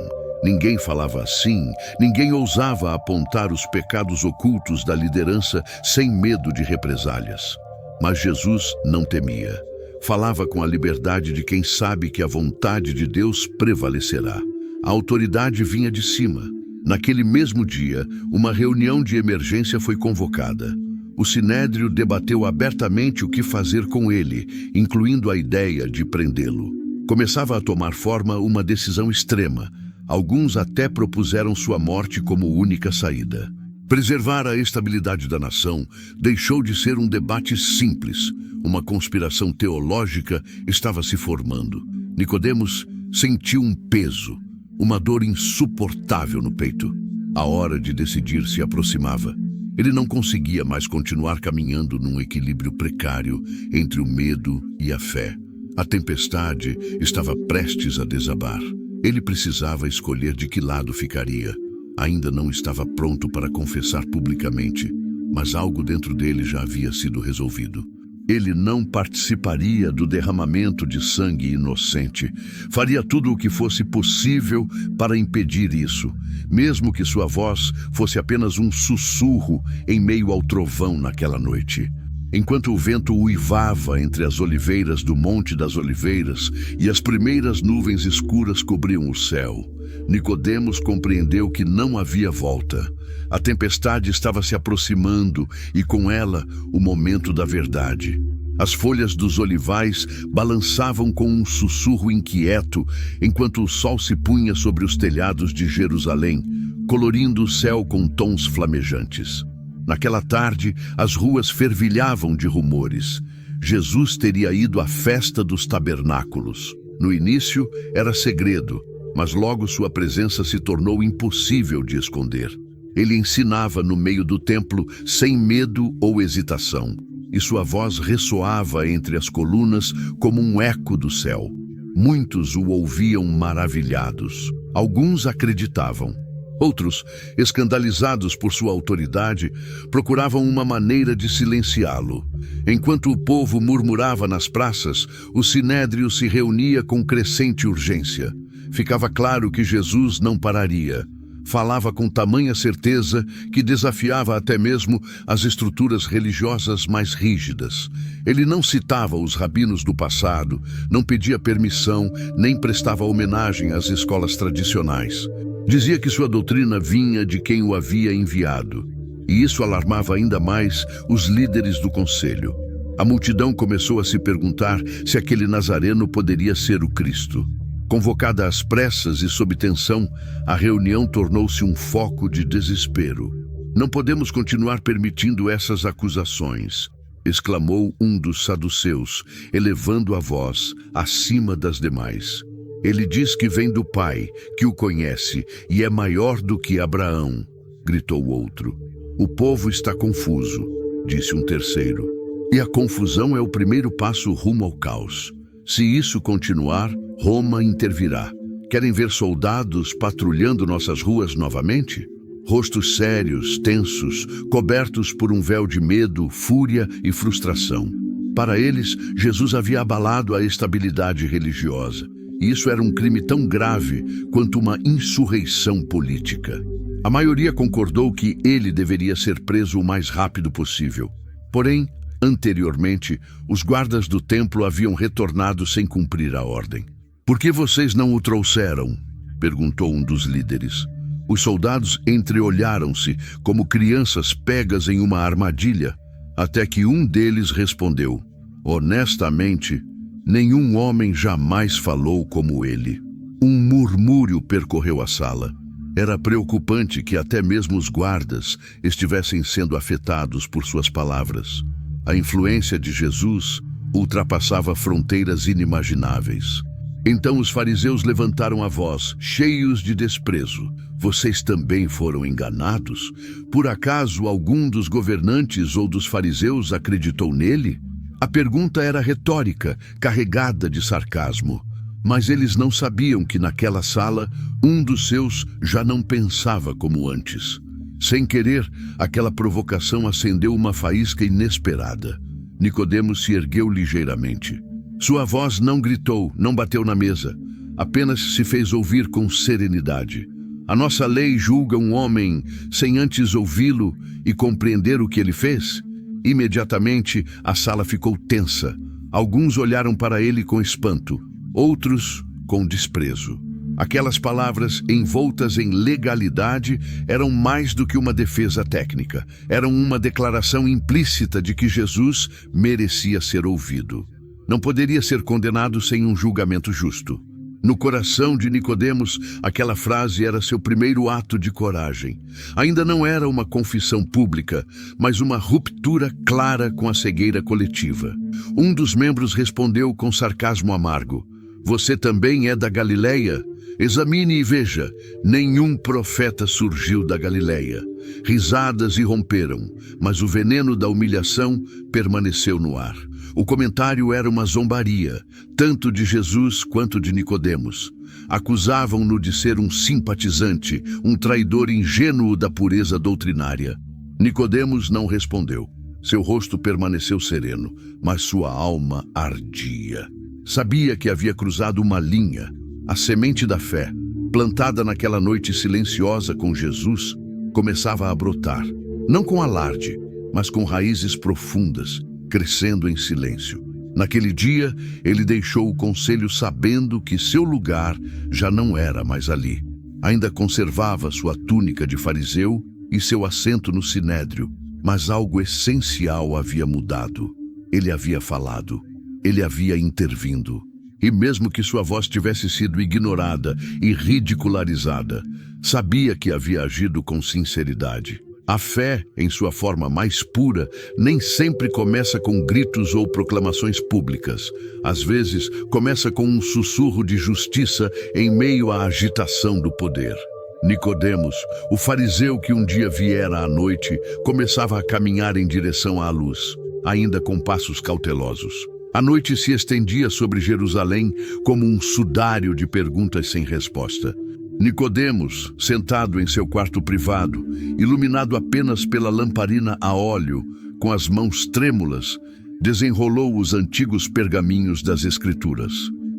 Ninguém falava assim, ninguém ousava apontar os pecados ocultos da liderança sem medo de represálias. Mas Jesus não temia. Falava com a liberdade de quem sabe que a vontade de Deus prevalecerá. A autoridade vinha de cima. Naquele mesmo dia, uma reunião de emergência foi convocada. O Sinédrio debateu abertamente o que fazer com ele, incluindo a ideia de prendê-lo. Começava a tomar forma uma decisão extrema. Alguns até propuseram sua morte como única saída. Preservar a estabilidade da nação deixou de ser um debate simples. Uma conspiração teológica estava se formando. Nicodemos sentiu um peso, uma dor insuportável no peito. A hora de decidir se aproximava. Ele não conseguia mais continuar caminhando num equilíbrio precário entre o medo e a fé. A tempestade estava prestes a desabar. Ele precisava escolher de que lado ficaria. Ainda não estava pronto para confessar publicamente, mas algo dentro dele já havia sido resolvido. Ele não participaria do derramamento de sangue inocente. Faria tudo o que fosse possível para impedir isso, mesmo que sua voz fosse apenas um sussurro em meio ao trovão naquela noite. Enquanto o vento uivava entre as oliveiras do Monte das Oliveiras e as primeiras nuvens escuras cobriam o céu, Nicodemos compreendeu que não havia volta. A tempestade estava se aproximando e com ela o momento da verdade. As folhas dos olivais balançavam com um sussurro inquieto enquanto o sol se punha sobre os telhados de Jerusalém, colorindo o céu com tons flamejantes. Naquela tarde, as ruas fervilhavam de rumores. Jesus teria ido à festa dos tabernáculos. No início, era segredo, mas logo sua presença se tornou impossível de esconder. Ele ensinava no meio do templo sem medo ou hesitação, e sua voz ressoava entre as colunas como um eco do céu. Muitos o ouviam maravilhados. Alguns acreditavam. Outros, escandalizados por sua autoridade, procuravam uma maneira de silenciá-lo. Enquanto o povo murmurava nas praças, o Sinédrio se reunia com crescente urgência. Ficava claro que Jesus não pararia. Falava com tamanha certeza que desafiava até mesmo as estruturas religiosas mais rígidas. Ele não citava os rabinos do passado, não pedia permissão, nem prestava homenagem às escolas tradicionais. Dizia que sua doutrina vinha de quem o havia enviado, e isso alarmava ainda mais os líderes do conselho. A multidão começou a se perguntar se aquele nazareno poderia ser o Cristo. Convocada às pressas e sob tensão, a reunião tornou-se um foco de desespero. "Não podemos continuar permitindo essas acusações", exclamou um dos saduceus, elevando a voz acima das demais. "Ele diz que vem do Pai, que o conhece, e é maior do que Abraão", gritou outro. O povo está confuso, disse um terceiro. E a confusão é o primeiro passo rumo ao caos. Se isso continuar, Roma intervirá. Querem ver soldados patrulhando nossas ruas novamente? Rostos sérios, tensos, cobertos por um véu de medo, fúria e frustração. Para eles, Jesus havia abalado a estabilidade religiosa. E isso era um crime tão grave quanto uma insurreição política. A maioria concordou que ele deveria ser preso o mais rápido possível. Porém, anteriormente, os guardas do templo haviam retornado sem cumprir a ordem. "Por que vocês não o trouxeram?" perguntou um dos líderes. Os soldados entreolharam-se como crianças pegas em uma armadilha, até que um deles respondeu: "Honestamente, nenhum homem jamais falou como ele." Um murmúrio percorreu a sala. Era preocupante que até mesmo os guardas estivessem sendo afetados por suas palavras. A influência de Jesus ultrapassava fronteiras inimagináveis. Então os fariseus levantaram a voz, cheios de desprezo. "Vocês também foram enganados? Por acaso algum dos governantes ou dos fariseus acreditou nele?" A pergunta era retórica, carregada de sarcasmo. Mas eles não sabiam que naquela sala, um dos seus já não pensava como antes. Sem querer, aquela provocação acendeu uma faísca inesperada. Nicodemos se ergueu ligeiramente. Sua voz não gritou, não bateu na mesa. Apenas se fez ouvir com serenidade. "A nossa lei julga um homem sem antes ouvi-lo e compreender o que ele fez?" Imediatamente, a sala ficou tensa. Alguns olharam para ele com espanto, outros com desprezo. Aquelas palavras, envoltas em legalidade, eram mais do que uma defesa técnica. Eram uma declaração implícita de que Jesus merecia ser ouvido. Não poderia ser condenado sem um julgamento justo. No coração de Nicodemos, aquela frase era seu primeiro ato de coragem. Ainda não era uma confissão pública, mas uma ruptura clara com a cegueira coletiva. Um dos membros respondeu com sarcasmo amargo: "Você também é da Galileia? Examine e veja, nenhum profeta surgiu da Galileia." Risadas irromperam, mas o veneno da humilhação permaneceu no ar. O comentário era uma zombaria, tanto de Jesus quanto de Nicodemos. Acusavam-no de ser um simpatizante, um traidor ingênuo da pureza doutrinária. Nicodemos não respondeu. Seu rosto permaneceu sereno, mas sua alma ardia. Sabia que havia cruzado uma linha. A semente da fé, plantada naquela noite silenciosa com Jesus, começava a brotar. Não com alarde, mas com raízes profundas, crescendo em silêncio. Naquele dia, ele deixou o conselho sabendo que seu lugar já não era mais ali. Ainda conservava sua túnica de fariseu e seu assento no sinédrio, mas algo essencial havia mudado. Ele havia falado, ele havia intervindo. E mesmo que sua voz tivesse sido ignorada e ridicularizada, sabia que havia agido com sinceridade. A fé, em sua forma mais pura, nem sempre começa com gritos ou proclamações públicas. Às vezes, começa com um sussurro de justiça em meio à agitação do poder. Nicodemos, o fariseu que um dia viera à noite, começava a caminhar em direção à luz, ainda com passos cautelosos. A noite se estendia sobre Jerusalém como um sudário de perguntas sem resposta. Nicodemos, sentado em seu quarto privado, iluminado apenas pela lamparina a óleo, com as mãos trêmulas, desenrolou os antigos pergaminhos das Escrituras.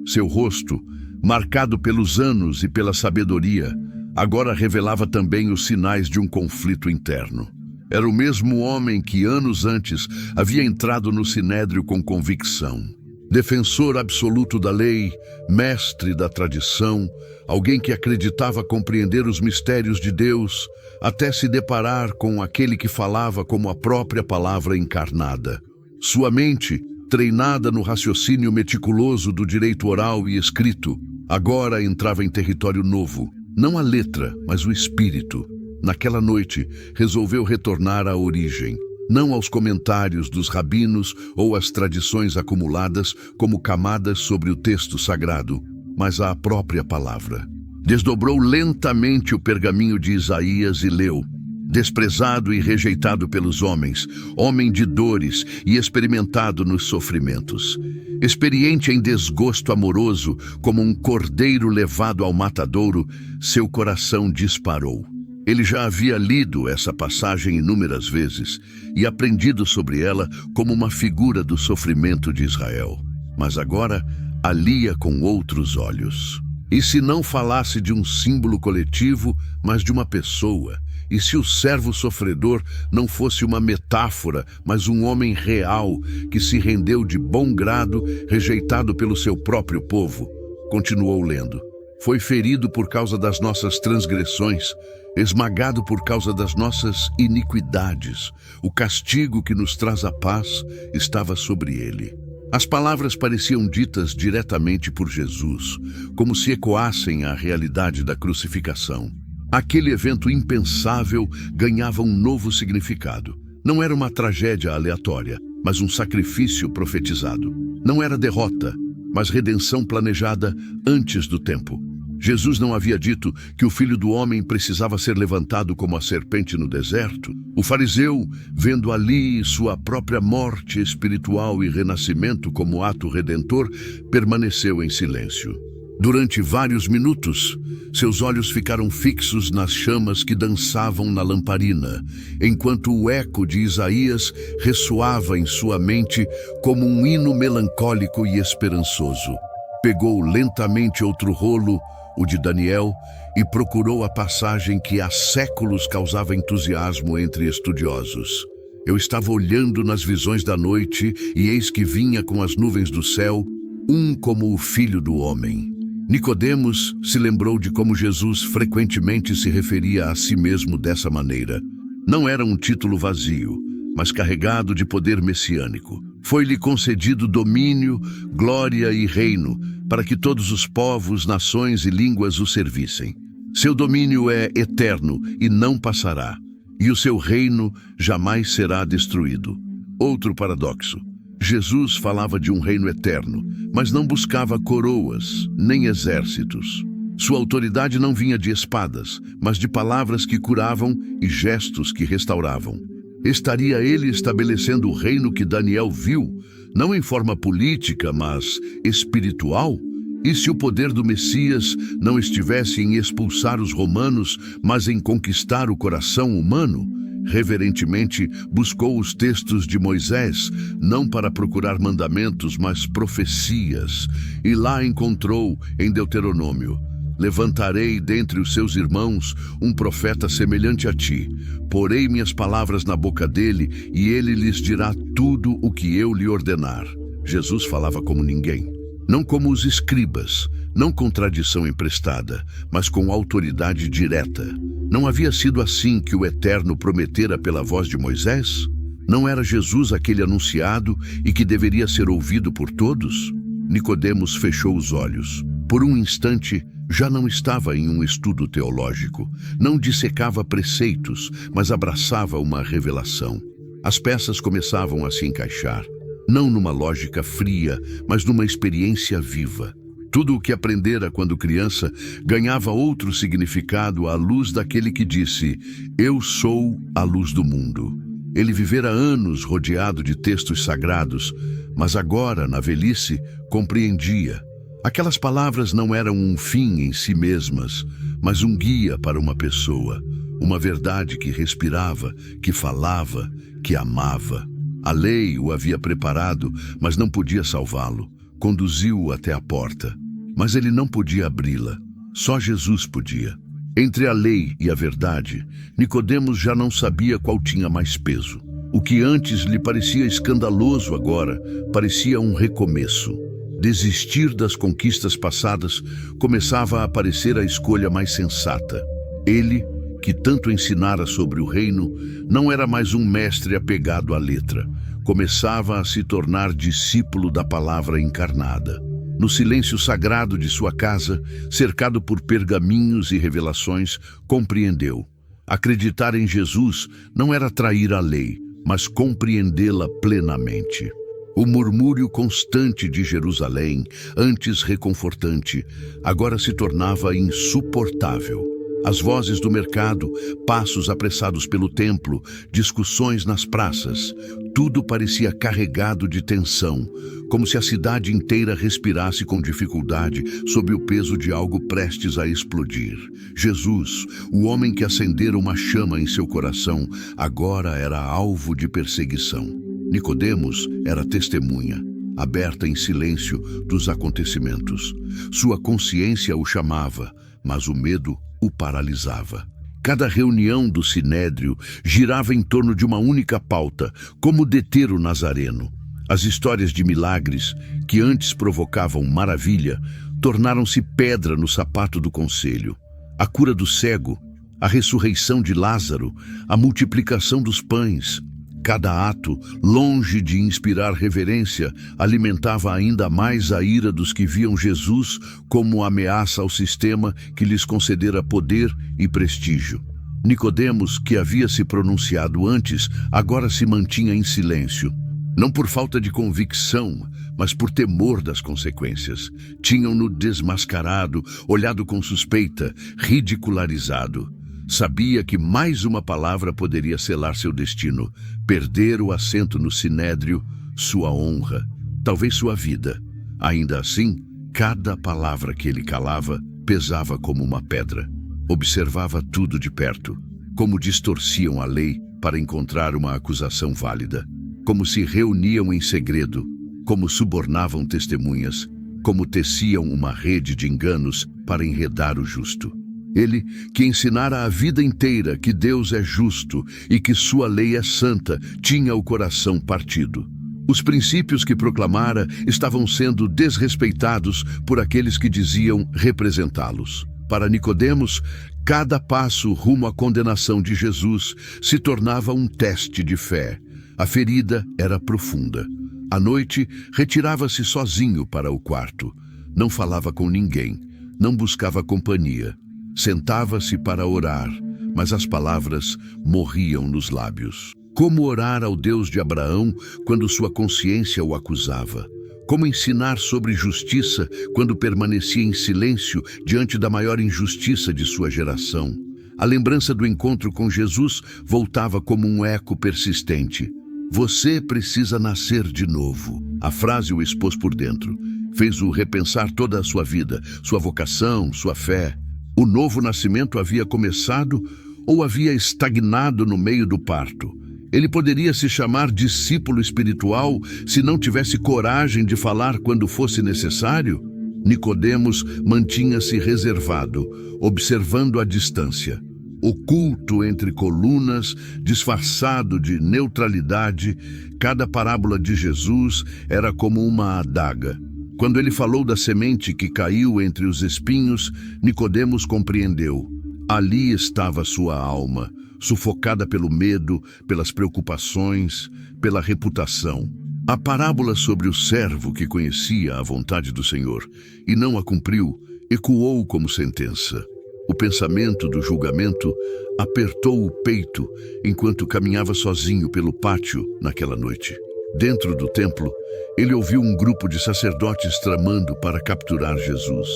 Seu rosto, marcado pelos anos e pela sabedoria, agora revelava também os sinais de um conflito interno. Era o mesmo homem que anos antes havia entrado no sinédrio com convicção. Defensor absoluto da lei, mestre da tradição, alguém que acreditava compreender os mistérios de Deus, até se deparar com aquele que falava como a própria palavra encarnada. Sua mente, treinada no raciocínio meticuloso do direito oral e escrito, agora entrava em território novo, não a letra, mas o espírito. Naquela noite, resolveu retornar à origem, não aos comentários dos rabinos ou às tradições acumuladas como camadas sobre o texto sagrado, mas à própria palavra. Desdobrou lentamente o pergaminho de Isaías e leu: desprezado e rejeitado pelos homens, homem de dores e experimentado nos sofrimentos. Experiente em desgosto amoroso, como um cordeiro levado ao matadouro, seu coração disparou. Ele já havia lido essa passagem inúmeras vezes e aprendido sobre ela como uma figura do sofrimento de Israel. Mas agora a lia com outros olhos. E se não falasse de um símbolo coletivo, mas de uma pessoa? E se o servo sofredor não fosse uma metáfora, mas um homem real que se rendeu de bom grado, rejeitado pelo seu próprio povo? Continuou lendo. Foi ferido por causa das nossas transgressões, esmagado por causa das nossas iniquidades. O castigo que nos traz a paz estava sobre ele. As palavras pareciam ditas diretamente por Jesus, como se ecoassem à realidade da crucificação. Aquele evento impensável ganhava um novo significado. Não era uma tragédia aleatória, mas um sacrifício profetizado. Não era derrota, mas redenção planejada antes do tempo. Jesus não havia dito que o Filho do Homem precisava ser levantado como a serpente no deserto? O fariseu, vendo ali sua própria morte espiritual e renascimento como ato redentor, permaneceu em silêncio. Durante vários minutos, seus olhos ficaram fixos nas chamas que dançavam na lamparina, enquanto o eco de Isaías ressoava em sua mente como um hino melancólico e esperançoso. Pegou lentamente outro rolo, o de Daniel, e procurou a passagem que há séculos causava entusiasmo entre estudiosos. Eu estava olhando nas visões da noite, e eis que vinha com as nuvens do céu, um como o Filho do Homem. Nicodemos se lembrou de como Jesus frequentemente se referia a si mesmo dessa maneira. Não era um título vazio, mas carregado de poder messiânico. Foi-lhe concedido domínio, glória e reino, para que todos os povos, nações e línguas o servissem. Seu domínio é eterno e não passará, e o seu reino jamais será destruído. Outro paradoxo. Jesus falava de um reino eterno, mas não buscava coroas, nem exércitos. Sua autoridade não vinha de espadas, mas de palavras que curavam e gestos que restauravam. Estaria ele estabelecendo o reino que Daniel viu, não em forma política, mas espiritual? E se o poder do Messias não estivesse em expulsar os romanos, mas em conquistar o coração humano? Reverentemente buscou os textos de Moisés, não para procurar mandamentos, mas profecias, e lá encontrou, em Deuteronômio: levantarei dentre os seus irmãos um profeta semelhante a ti. Porei minhas palavras na boca dele, e ele lhes dirá tudo o que eu lhe ordenar. Jesus falava como ninguém. Não como os escribas, não com tradição emprestada, mas com autoridade direta. Não havia sido assim que o Eterno prometera pela voz de Moisés? Não era Jesus aquele anunciado e que deveria ser ouvido por todos? Nicodemos fechou os olhos. Por um instante, já não estava em um estudo teológico. Não dissecava preceitos, mas abraçava uma revelação. As peças começavam a se encaixar. Não numa lógica fria, mas numa experiência viva. Tudo o que aprendera quando criança ganhava outro significado à luz daquele que disse: eu sou a luz do mundo. Ele vivera anos rodeado de textos sagrados, mas agora, na velhice, compreendia. Aquelas palavras não eram um fim em si mesmas, mas um guia para uma pessoa, uma verdade que respirava, que falava, que amava. A lei o havia preparado, mas não podia salvá-lo. Conduziu-o até a porta, mas ele não podia abri-la. Só Jesus podia. Entre a lei e a verdade, Nicodemos já não sabia qual tinha mais peso. O que antes lhe parecia escandaloso agora parecia um recomeço. Desistir das conquistas passadas começava a parecer a escolha mais sensata. Ele, que tanto ensinara sobre o reino, não era mais um mestre apegado à letra. Começava a se tornar discípulo da palavra encarnada. No silêncio sagrado de sua casa, cercado por pergaminhos e revelações, compreendeu. Acreditar em Jesus não era trair a lei, mas compreendê-la plenamente. O murmúrio constante de Jerusalém, antes reconfortante, agora se tornava insuportável. As vozes do mercado, passos apressados pelo templo, discussões nas praças, tudo parecia carregado de tensão, como se a cidade inteira respirasse com dificuldade sob o peso de algo prestes a explodir. Jesus, o homem que acendera uma chama em seu coração, agora era alvo de perseguição. Nicodemos era testemunha, aberta em silêncio dos acontecimentos. Sua consciência o chamava, mas o medo o paralisava. Cada reunião do Sinédrio girava em torno de uma única pauta: como deter o Nazareno. As histórias de milagres, que antes provocavam maravilha, tornaram-se pedra no sapato do conselho. A cura do cego, a ressurreição de Lázaro, a multiplicação dos pães. Cada ato, longe de inspirar reverência, alimentava ainda mais a ira dos que viam Jesus como ameaça ao sistema que lhes concedera poder e prestígio. Nicodemos, que havia se pronunciado antes, agora se mantinha em silêncio. Não por falta de convicção, mas por temor das consequências. Tinham-no desmascarado, olhado com suspeita, ridicularizado. Sabia que mais uma palavra poderia selar seu destino, perder o assento no Sinédrio, sua honra, talvez sua vida. Ainda assim, cada palavra que ele calava pesava como uma pedra. Observava tudo de perto, como distorciam a lei para encontrar uma acusação válida, como se reuniam em segredo, como subornavam testemunhas, como teciam uma rede de enganos para enredar o justo. Ele, que ensinara a vida inteira que Deus é justo e que sua lei é santa, tinha o coração partido. Os princípios que proclamara estavam sendo desrespeitados por aqueles que diziam representá-los. Para Nicodemos, cada passo rumo à condenação de Jesus se tornava um teste de fé. A ferida era profunda. À noite, retirava-se sozinho para o quarto. Não falava com ninguém, não buscava companhia. Sentava-se para orar, mas as palavras morriam nos lábios. Como orar ao Deus de Abraão quando sua consciência o acusava? Como ensinar sobre justiça quando permanecia em silêncio diante da maior injustiça de sua geração? A lembrança do encontro com Jesus voltava como um eco persistente. Você precisa nascer de novo. A frase o expôs por dentro. Fez-o repensar toda a sua vida, sua vocação, sua fé. O novo nascimento havia começado ou havia estagnado no meio do parto? Ele poderia se chamar discípulo espiritual se não tivesse coragem de falar quando fosse necessário? Nicodemos mantinha-se reservado, observando à distância. Oculto entre colunas, disfarçado de neutralidade, cada parábola de Jesus era como uma adaga. Quando ele falou da semente que caiu entre os espinhos, Nicodemos compreendeu. Ali estava sua alma, sufocada pelo medo, pelas preocupações, pela reputação. A parábola sobre o servo que conhecia a vontade do Senhor e não a cumpriu, ecoou como sentença. O pensamento do julgamento apertou o peito enquanto caminhava sozinho pelo pátio naquela noite. Dentro do templo, ele ouviu um grupo de sacerdotes tramando para capturar Jesus.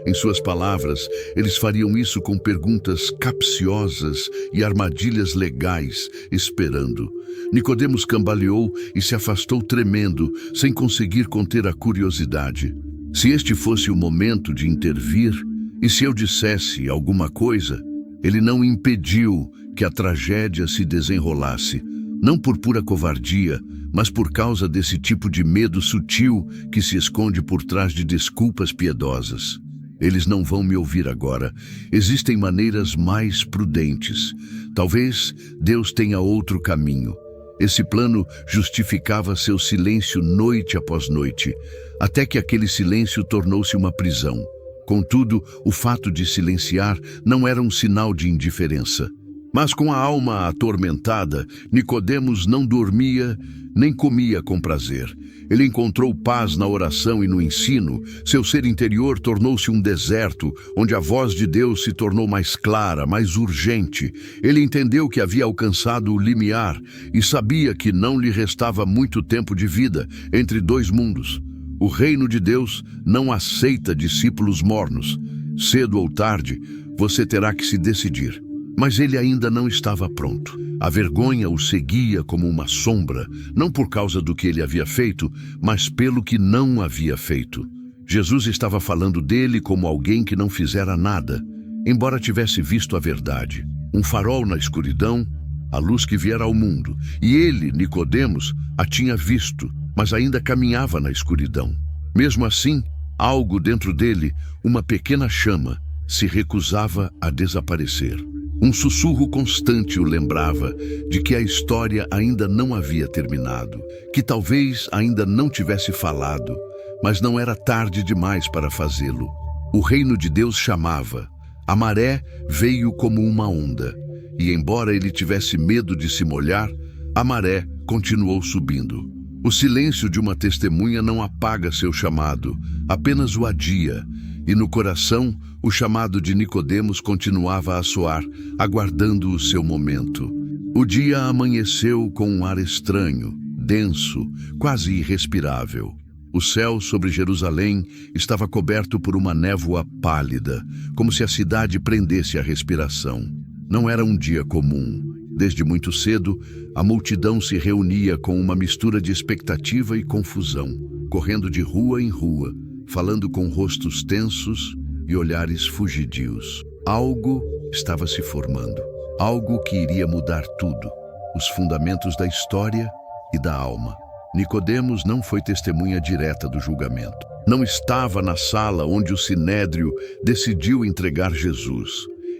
Em suas palavras, eles fariam isso com perguntas capciosas e armadilhas legais, esperando. Nicodemos cambaleou e se afastou tremendo, sem conseguir conter a curiosidade. Se este fosse o momento de intervir, e se eu dissesse alguma coisa, ele não impediu que a tragédia se desenrolasse, não por pura covardia, mas por causa desse tipo de medo sutil que se esconde por trás de desculpas piedosas. Eles não vão me ouvir agora. Existem maneiras mais prudentes. Talvez Deus tenha outro caminho. Esse plano justificava seu silêncio noite após noite, até que aquele silêncio tornou-se uma prisão. Contudo, o fato de silenciar não era um sinal de indiferença. Mas com a alma atormentada, Nicodemos não dormia nem comia com prazer. Ele encontrou paz na oração e no ensino. Seu ser interior tornou-se um deserto, onde a voz de Deus se tornou mais clara, mais urgente. Ele entendeu que havia alcançado o limiar e sabia que não lhe restava muito tempo de vida entre dois mundos. O reino de Deus não aceita discípulos mornos. Cedo ou tarde, Você terá que se decidir. Mas ele ainda não estava pronto. A vergonha o seguia como uma sombra, não por causa do que ele havia feito, mas pelo que não havia feito. Jesus estava falando dele como alguém que não fizera nada, embora tivesse visto a verdade. Um farol na escuridão, a luz que viera ao mundo. E ele, Nicodemos, a tinha visto, mas ainda caminhava na escuridão. Mesmo assim, algo dentro dele, uma pequena chama, se recusava a desaparecer. Um sussurro constante o lembrava de que a história ainda não havia terminado, que talvez ainda não tivesse falado, mas não era tarde demais para fazê-lo. O reino de Deus chamava. A maré veio como uma onda, e embora ele tivesse medo de se molhar, a maré continuou subindo. O silêncio de uma testemunha não apaga seu chamado, apenas o adia, e no coração o chamado de Nicodemos continuava a soar, aguardando o seu momento. O dia amanheceu com um ar estranho, denso, quase irrespirável. O céu sobre Jerusalém estava coberto por uma névoa pálida, como se a cidade prendesse a respiração. Não era um dia comum. Desde muito cedo, a multidão se reunia com uma mistura de expectativa e confusão, correndo de rua em rua, falando com rostos tensos e olhares fugidios. Algo estava se formando, algo que iria mudar tudo, os fundamentos da história e da alma. Nicodemos não foi testemunha direta do julgamento. Não estava na sala onde o Sinédrio decidiu entregar Jesus.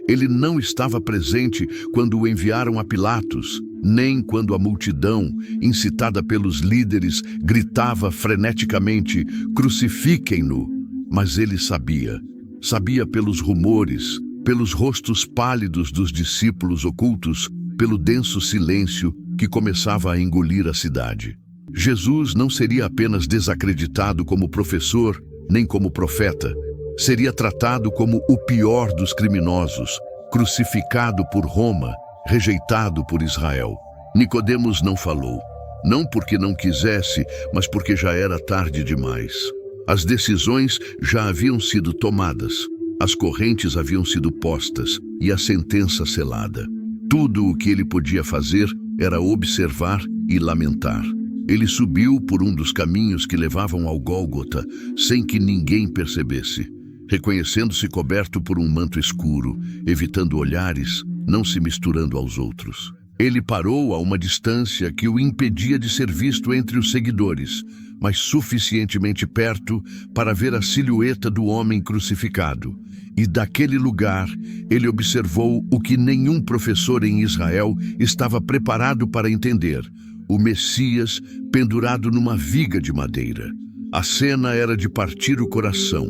Ele não estava presente quando o enviaram a Pilatos, nem quando a multidão, incitada pelos líderes, gritava freneticamente: "Crucifiquem-no!" Mas ele sabia. Sabia pelos rumores, pelos rostos pálidos dos discípulos ocultos, pelo denso silêncio que começava a engolir a cidade. Jesus não seria apenas desacreditado como professor, nem como profeta. Seria tratado como o pior dos criminosos, crucificado por Roma, rejeitado por Israel. Nicodemos não falou, não porque não quisesse, mas porque já era tarde demais. As decisões já haviam sido tomadas, as correntes haviam sido postas e a sentença selada. Tudo o que ele podia fazer era observar e lamentar. Ele subiu por um dos caminhos que levavam ao Gólgota, sem que ninguém percebesse, reconhecendo-se coberto por um manto escuro, evitando olhares, não se misturando aos outros. Ele parou a uma distância que o impedia de ser visto entre os seguidores, mas suficientemente perto para ver a silhueta do homem crucificado. E daquele lugar, ele observou o que nenhum professor em Israel estava preparado para entender: o Messias pendurado numa viga de madeira. A cena era de partir o coração.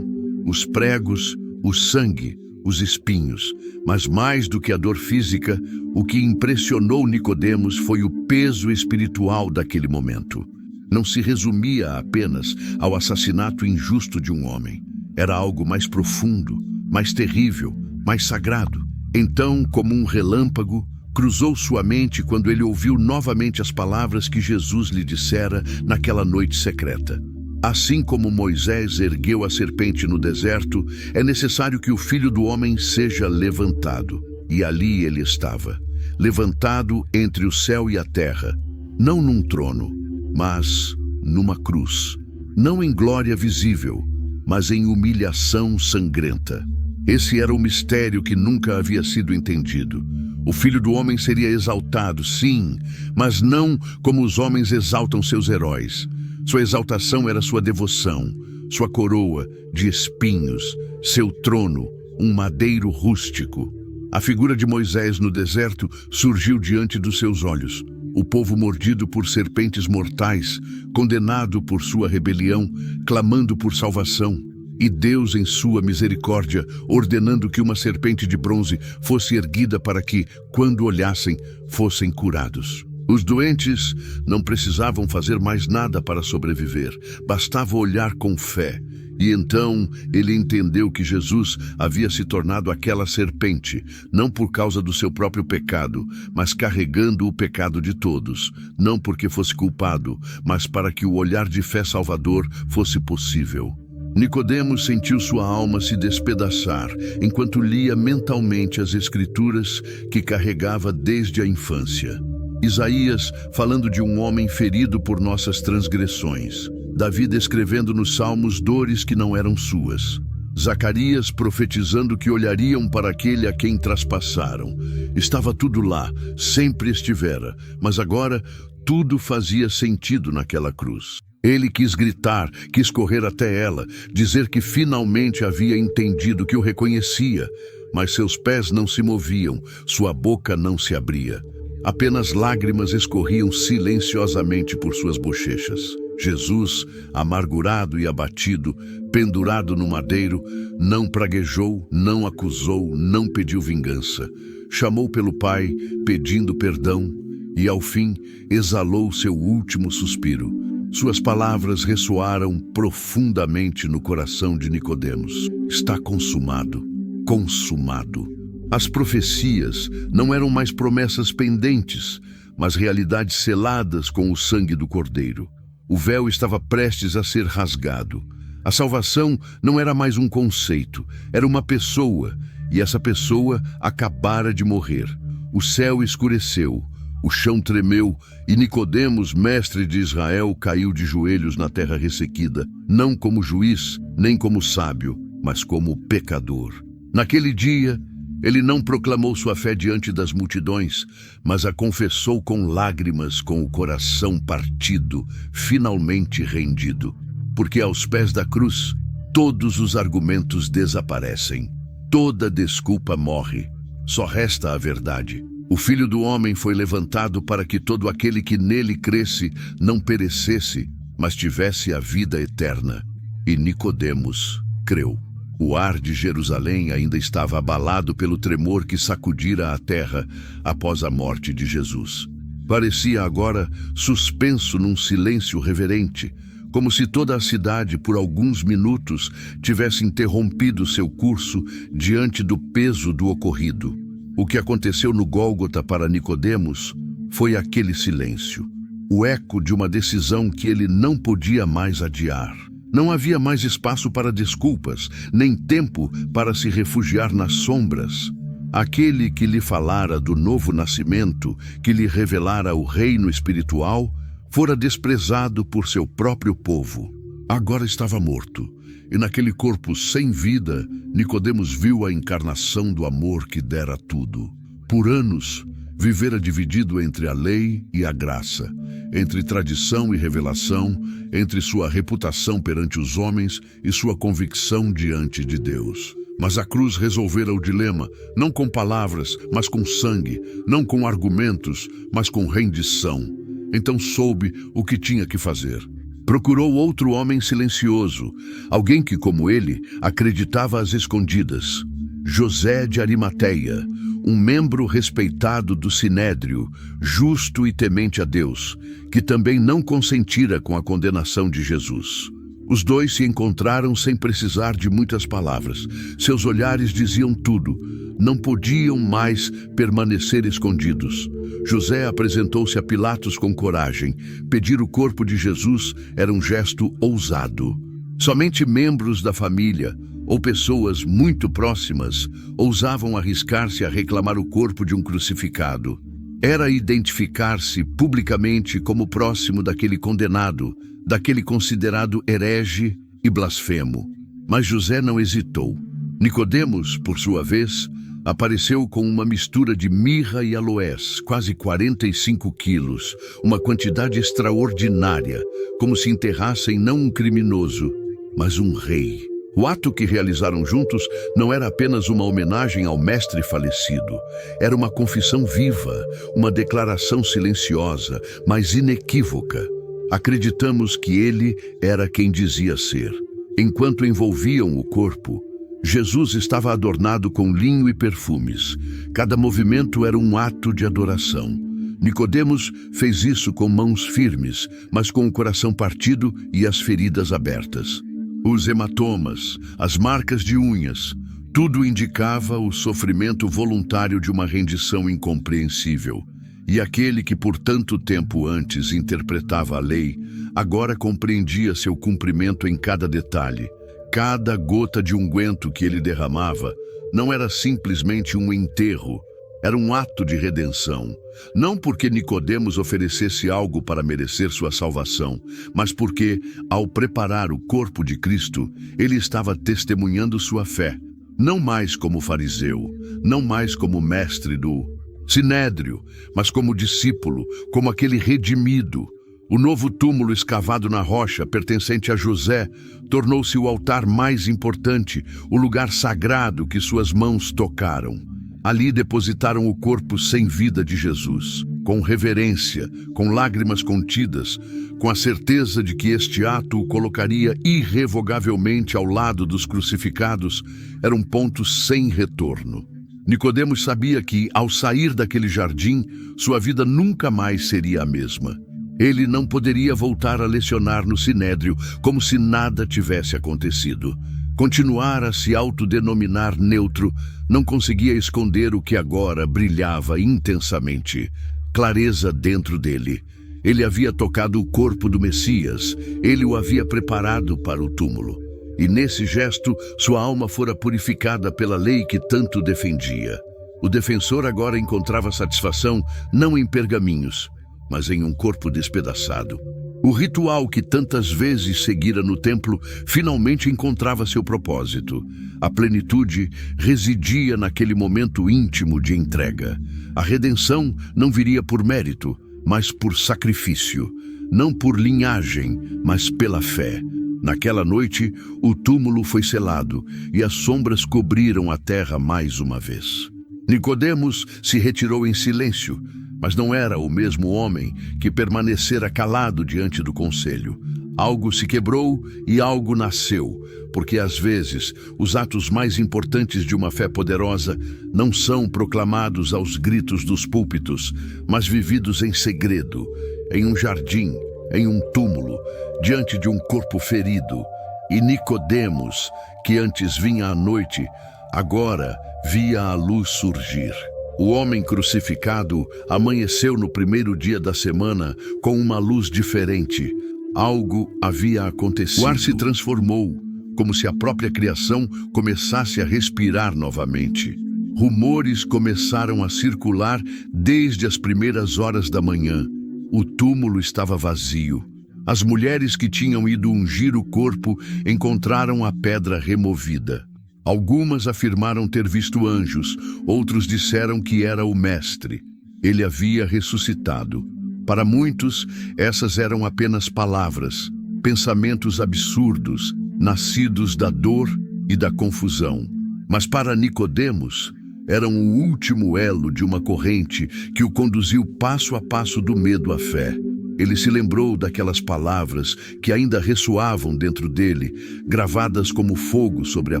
Os pregos, o sangue, os espinhos. Mas mais do que a dor física, o que impressionou Nicodemos foi o peso espiritual daquele momento. Não se resumia apenas ao assassinato injusto de um homem. Era algo mais profundo, mais terrível, mais sagrado. Então, como um relâmpago, cruzou sua mente quando ele ouviu novamente as palavras que Jesus lhe dissera naquela noite secreta. Assim como Moisés ergueu a serpente no deserto, é necessário que o Filho do Homem seja levantado. E ali ele estava, levantado entre o céu e a terra, não num trono, mas numa cruz. Não em glória visível, mas em humilhação sangrenta. Esse era o mistério que nunca havia sido entendido. O Filho do Homem seria exaltado, sim, mas não como os homens exaltam seus heróis. Sua exaltação era sua devoção, sua coroa de espinhos, seu trono, um madeiro rústico. A figura de Moisés no deserto surgiu diante dos seus olhos. O povo mordido por serpentes mortais, condenado por sua rebelião, clamando por salvação. E Deus, em sua misericórdia, ordenando que uma serpente de bronze fosse erguida para que, quando olhassem, fossem curados. Os doentes não precisavam fazer mais nada para sobreviver, bastava olhar com fé. E então ele entendeu que Jesus havia se tornado aquela serpente, não por causa do seu próprio pecado, mas carregando o pecado de todos, não porque fosse culpado, mas para que o olhar de fé salvador fosse possível. Nicodemos sentiu sua alma se despedaçar enquanto lia mentalmente as escrituras que carregava desde a infância. Isaías falando de um homem ferido por nossas transgressões. Davi descrevendo nos Salmos dores que não eram suas. Zacarias profetizando que olhariam para aquele a quem traspassaram. Estava tudo lá, sempre estivera, mas agora tudo fazia sentido naquela cruz. Ele quis gritar, quis correr até ela, dizer que finalmente havia entendido, que o reconhecia, mas seus pés não se moviam, sua boca não se abria. Apenas lágrimas escorriam silenciosamente por suas bochechas. Jesus, amargurado e abatido, pendurado no madeiro, não praguejou, não acusou, não pediu vingança. Chamou pelo Pai, pedindo perdão, e ao fim exalou seu último suspiro. Suas palavras ressoaram profundamente no coração de Nicodemos. Está consumado, consumado. As profecias não eram mais promessas pendentes, mas realidades seladas com o sangue do Cordeiro. O véu estava prestes a ser rasgado. A salvação não era mais um conceito, era uma pessoa, e essa pessoa acabara de morrer. O céu escureceu, o chão tremeu, e Nicodemos, mestre de Israel, caiu de joelhos na terra ressequida, não como juiz, nem como sábio, mas como pecador. Naquele dia, ele não proclamou sua fé diante das multidões, mas a confessou com lágrimas, com o coração partido, finalmente rendido. Porque aos pés da cruz, todos os argumentos desaparecem. Toda desculpa morre. Só resta a verdade. O Filho do Homem foi levantado para que todo aquele que nele cresce não perecesse, mas tivesse a vida eterna. E Nicodemos creu. O ar de Jerusalém ainda estava abalado pelo tremor que sacudira a terra após a morte de Jesus. Parecia agora suspenso num silêncio reverente, como se toda a cidade, por alguns minutos, tivesse interrompido seu curso diante do peso do ocorrido. O que aconteceu no Gólgota para Nicodemos foi aquele silêncio, o eco de uma decisão que ele não podia mais adiar. Não havia mais espaço para desculpas, nem tempo para se refugiar nas sombras. Aquele que lhe falara do novo nascimento, que lhe revelara o reino espiritual, fora desprezado por seu próprio povo. Agora estava morto, e naquele corpo sem vida, Nicodemos viu a encarnação do amor que dera tudo. Por anos, vivera dividido entre a lei e a graça, entre tradição e revelação, entre sua reputação perante os homens e sua convicção diante de Deus. Mas a cruz resolvera o dilema, não com palavras, mas com sangue, não com argumentos, mas com rendição. Então soube o que tinha que fazer. Procurou outro homem silencioso, alguém que, como ele, acreditava às escondidas. José de Arimateia, um membro respeitado do Sinédrio, justo e temente a Deus, que também não consentira com a condenação de Jesus. Os dois se encontraram sem precisar de muitas palavras. Seus olhares diziam tudo. Não podiam mais permanecer escondidos. José apresentou-se a Pilatos com coragem. Pedir o corpo de Jesus era um gesto ousado. Somente membros da família ou pessoas muito próximas ousavam arriscar-se a reclamar o corpo de um crucificado. Era identificar-se publicamente como próximo daquele condenado, daquele considerado herege e blasfemo. Mas José não hesitou. Nicodemos, por sua vez, apareceu com uma mistura de mirra e aloés, quase 45 quilos, uma quantidade extraordinária, como se enterrassem não um criminoso, mas um rei. O ato que realizaram juntos não era apenas uma homenagem ao mestre falecido. Era uma confissão viva, uma declaração silenciosa, mas inequívoca. Acreditamos que ele era quem dizia ser. Enquanto envolviam o corpo, Jesus estava adornado com linho e perfumes. Cada movimento era um ato de adoração. Nicodemos fez isso com mãos firmes, mas com o coração partido e as feridas abertas. Os hematomas, as marcas de unhas, tudo indicava o sofrimento voluntário de uma rendição incompreensível. E aquele que por tanto tempo antes interpretava a lei, agora compreendia seu cumprimento em cada detalhe. Cada gota de unguento que ele derramava não era simplesmente um enterro, era um ato de redenção. Não porque Nicodemos oferecesse algo para merecer sua salvação, mas porque, ao preparar o corpo de Cristo, ele estava testemunhando sua fé, não mais como fariseu, não mais como mestre do Sinédrio, mas como discípulo, como aquele redimido. O novo túmulo escavado na rocha, pertencente a José, tornou-se o altar mais importante, o lugar sagrado que suas mãos tocaram. Ali depositaram o corpo sem vida de Jesus, com reverência, com lágrimas contidas, com a certeza de que este ato o colocaria irrevogavelmente ao lado dos crucificados. Era um ponto sem retorno. Nicodemos sabia que, ao sair daquele jardim, sua vida nunca mais seria a mesma. Ele não poderia voltar a lecionar no Sinédrio como se nada tivesse acontecido. Continuar a se autodenominar neutro não conseguia esconder o que agora brilhava intensamente. Clareza dentro dele. Ele havia tocado o corpo do Messias. Ele o havia preparado para o túmulo. E nesse gesto, sua alma fora purificada pela lei que tanto defendia. O defensor agora encontrava satisfação não em pergaminhos, mas em um corpo despedaçado. O ritual que tantas vezes seguira no templo finalmente encontrava seu propósito. A plenitude residia naquele momento íntimo de entrega. A redenção não viria por mérito, mas por sacrifício. Não por linhagem, mas pela fé. Naquela noite, o túmulo foi selado e as sombras cobriram a terra mais uma vez. Nicodemos se retirou em silêncio, mas não era o mesmo homem que permanecera calado diante do conselho. Algo se quebrou e algo nasceu, porque às vezes os atos mais importantes de uma fé poderosa não são proclamados aos gritos dos púlpitos, mas vividos em segredo, em um jardim, em um túmulo, diante de um corpo ferido. E Nicodemos, que antes vinha à noite, agora via a luz surgir. O homem crucificado amanheceu no primeiro dia da semana com uma luz diferente. Algo havia acontecido. O ar se transformou, como se a própria criação começasse a respirar novamente. Rumores começaram a circular desde as primeiras horas da manhã. O túmulo estava vazio. As mulheres que tinham ido ungir o corpo encontraram a pedra removida. Algumas afirmaram ter visto anjos, outros disseram que era o Mestre. Ele havia ressuscitado. Para muitos, essas eram apenas palavras, pensamentos absurdos, nascidos da dor e da confusão. Mas para Nicodemos, eram o último elo de uma corrente que o conduziu passo a passo do medo à fé. Ele se lembrou daquelas palavras que ainda ressoavam dentro dele, gravadas como fogo sobre a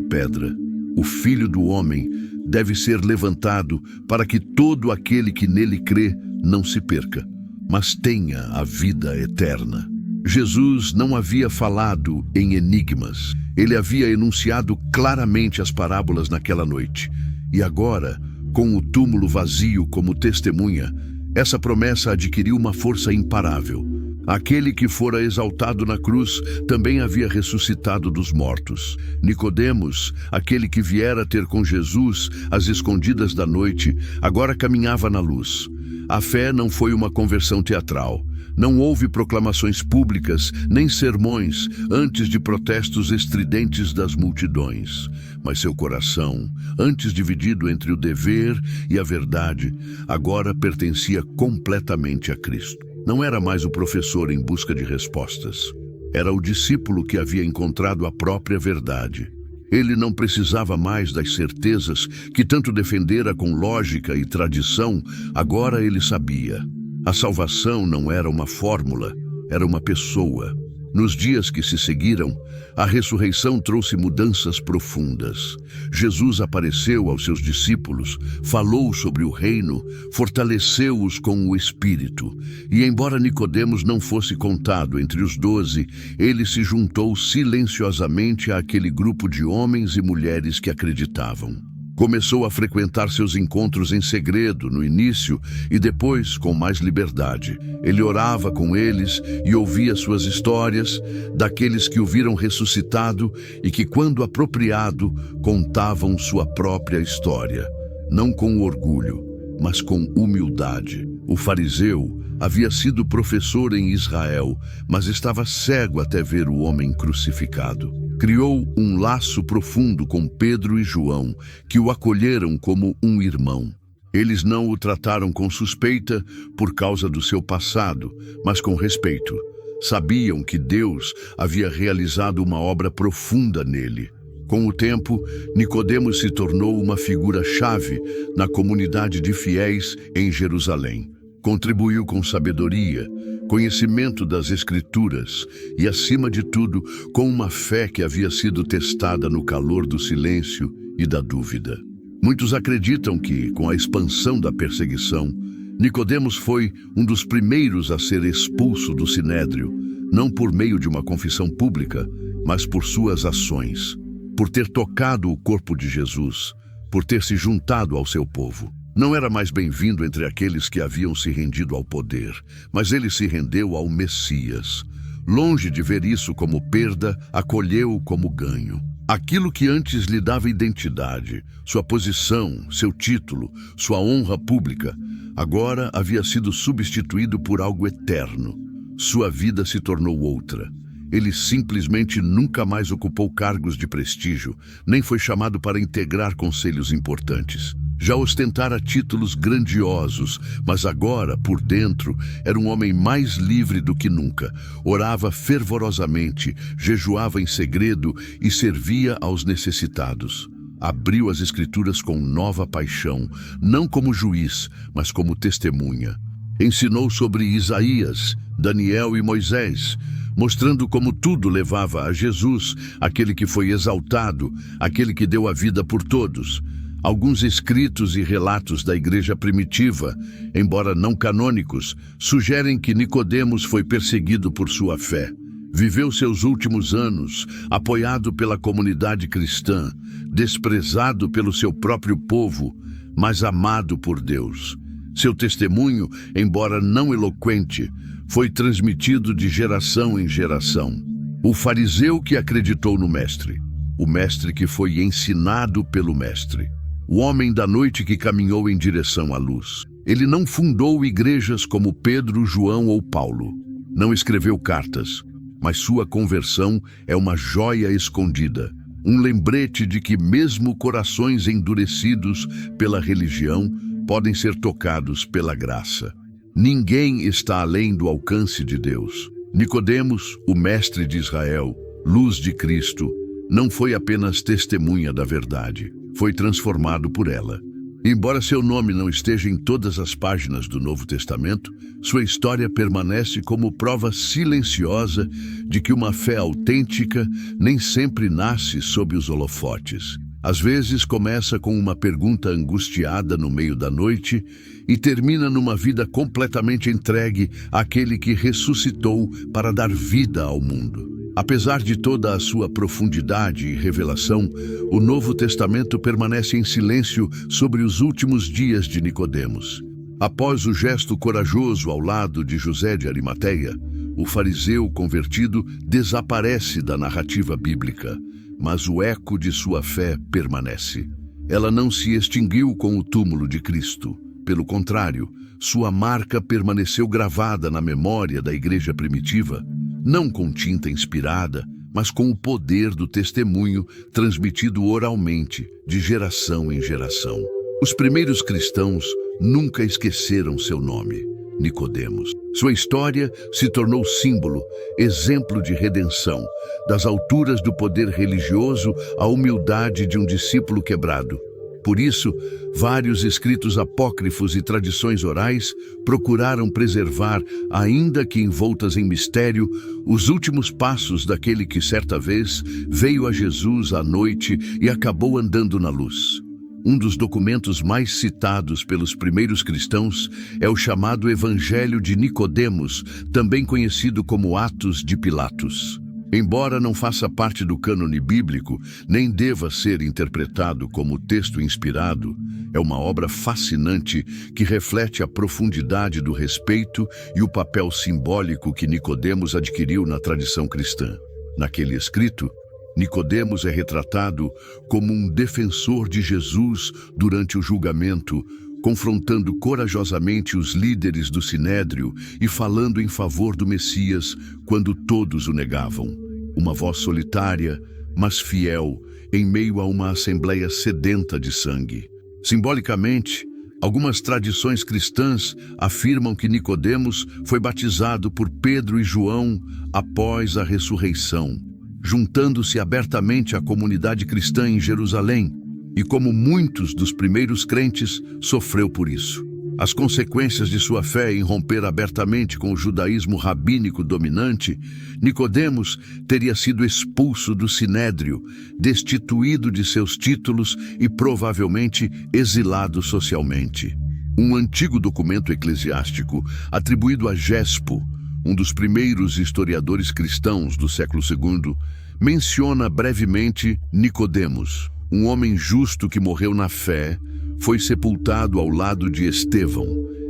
pedra. O Filho do Homem deve ser levantado para que todo aquele que nele crê não se perca, mas tenha a vida eterna. Jesus não havia falado em enigmas. Ele havia enunciado claramente as parábolas naquela noite. E agora, com o túmulo vazio como testemunha, essa promessa adquiriu uma força imparável. Aquele que fora exaltado na cruz também havia ressuscitado dos mortos. Nicodemos, aquele que viera ter com Jesus às escondidas da noite, agora caminhava na luz. A fé não foi uma conversão teatral. Não houve proclamações públicas, nem sermões, antes de protestos estridentes das multidões. Mas seu coração, antes dividido entre o dever e a verdade, agora pertencia completamente a Cristo. Não era mais o professor em busca de respostas. Era o discípulo que havia encontrado a própria verdade. Ele não precisava mais das certezas que tanto defendera com lógica e tradição. Agora ele sabia. A salvação não era uma fórmula, era uma pessoa. Nos dias que se seguiram, a ressurreição trouxe mudanças profundas. Jesus apareceu aos seus discípulos, falou sobre o reino, fortaleceu-os com o Espírito. E embora Nicodemos não fosse contado entre os 12, ele se juntou silenciosamente àquele grupo de homens e mulheres que acreditavam. Começou a frequentar seus encontros em segredo no início e depois com mais liberdade. Ele orava com eles e ouvia suas histórias, daqueles que o viram ressuscitado e que, quando apropriado, contavam sua própria história, não com orgulho, mas com humildade. O fariseu havia sido professor em Israel, mas estava cego até ver o homem crucificado. Criou um laço profundo com Pedro e João, que o acolheram como um irmão. Eles não o trataram com suspeita por causa do seu passado, mas com respeito. Sabiam que Deus havia realizado uma obra profunda nele. Com o tempo, Nicodemos se tornou uma figura-chave na comunidade de fiéis em Jerusalém. Contribuiu com sabedoria, conhecimento das Escrituras e, acima de tudo, com uma fé que havia sido testada no calor do silêncio e da dúvida. Muitos acreditam que, com a expansão da perseguição, Nicodemos foi um dos primeiros a ser expulso do Sinédrio, não por meio de uma confissão pública, mas por suas ações, por ter tocado o corpo de Jesus, por ter se juntado ao seu povo. Não era mais bem-vindo entre aqueles que haviam se rendido ao poder, mas ele se rendeu ao Messias. Longe de ver isso como perda, acolheu-o como ganho. Aquilo que antes lhe dava identidade, sua posição, seu título, sua honra pública, agora havia sido substituído por algo eterno. Sua vida se tornou outra. Ele simplesmente nunca mais ocupou cargos de prestígio, nem foi chamado para integrar conselhos importantes. Já ostentara títulos grandiosos, mas agora, por dentro, era um homem mais livre do que nunca. Orava fervorosamente, jejuava em segredo e servia aos necessitados. Abriu as Escrituras com nova paixão, não como juiz, mas como testemunha. Ensinou sobre Isaías, Daniel e Moisés, mostrando como tudo levava a Jesus, aquele que foi exaltado, aquele que deu a vida por todos. Alguns escritos e relatos da igreja primitiva, embora não canônicos, sugerem que Nicodemos foi perseguido por sua fé. Viveu seus últimos anos apoiado pela comunidade cristã, desprezado pelo seu próprio povo, mas amado por Deus. Seu testemunho, embora não eloquente, foi transmitido de geração em geração. O fariseu que acreditou no Mestre, o Mestre que foi ensinado pelo Mestre, o homem da noite que caminhou em direção à luz. Ele não fundou igrejas como Pedro, João ou Paulo. Não escreveu cartas, mas sua conversão é uma joia escondida, um lembrete de que mesmo corações endurecidos pela religião podem ser tocados pela graça. Ninguém está além do alcance de Deus. Nicodemos, o mestre de Israel, luz de Cristo, não foi apenas testemunha da verdade, foi transformado por ela. Embora seu nome não esteja em todas as páginas do Novo Testamento, sua história permanece como prova silenciosa de que uma fé autêntica nem sempre nasce sob os holofotes. Às vezes começa com uma pergunta angustiada no meio da noite e termina numa vida completamente entregue àquele que ressuscitou para dar vida ao mundo. Apesar de toda a sua profundidade e revelação, o Novo Testamento permanece em silêncio sobre os últimos dias de Nicodemos. Após o gesto corajoso ao lado de José de Arimateia, o fariseu convertido desaparece da narrativa bíblica, mas o eco de sua fé permanece. Ela não se extinguiu com o túmulo de Cristo. Pelo contrário, sua marca permaneceu gravada na memória da igreja primitiva, não com tinta inspirada, mas com o poder do testemunho transmitido oralmente, de geração em geração. Os primeiros cristãos nunca esqueceram seu nome, Nicodemos. Sua história se tornou símbolo, exemplo de redenção, das alturas do poder religioso à humildade de um discípulo quebrado. Por isso, vários escritos apócrifos e tradições orais procuraram preservar, ainda que envoltas em mistério, os últimos passos daquele que certa vez veio a Jesus à noite e acabou andando na luz. Um dos documentos mais citados pelos primeiros cristãos é o chamado Evangelho de Nicodemos, também conhecido como Atos de Pilatos. Embora não faça parte do cânone bíblico, nem deva ser interpretado como texto inspirado, é uma obra fascinante que reflete a profundidade do respeito e o papel simbólico que Nicodemos adquiriu na tradição cristã. Naquele escrito, Nicodemos é retratado como um defensor de Jesus durante o julgamento, confrontando corajosamente os líderes do Sinédrio e falando em favor do Messias quando todos o negavam. Uma voz solitária, mas fiel, em meio a uma assembleia sedenta de sangue. Simbolicamente, algumas tradições cristãs afirmam que Nicodemos foi batizado por Pedro e João após a ressurreição, juntando-se abertamente à comunidade cristã em Jerusalém, e como muitos dos primeiros crentes, sofreu por isso. As consequências de sua fé em romper abertamente com o judaísmo rabínico dominante, Nicodemos teria sido expulso do Sinédrio, destituído de seus títulos e provavelmente exilado socialmente. Um antigo documento eclesiástico, atribuído a Gespo, um dos primeiros historiadores cristãos do século II, menciona brevemente Nicodemos, um homem justo que morreu na fé, foi sepultado ao lado de Estevão.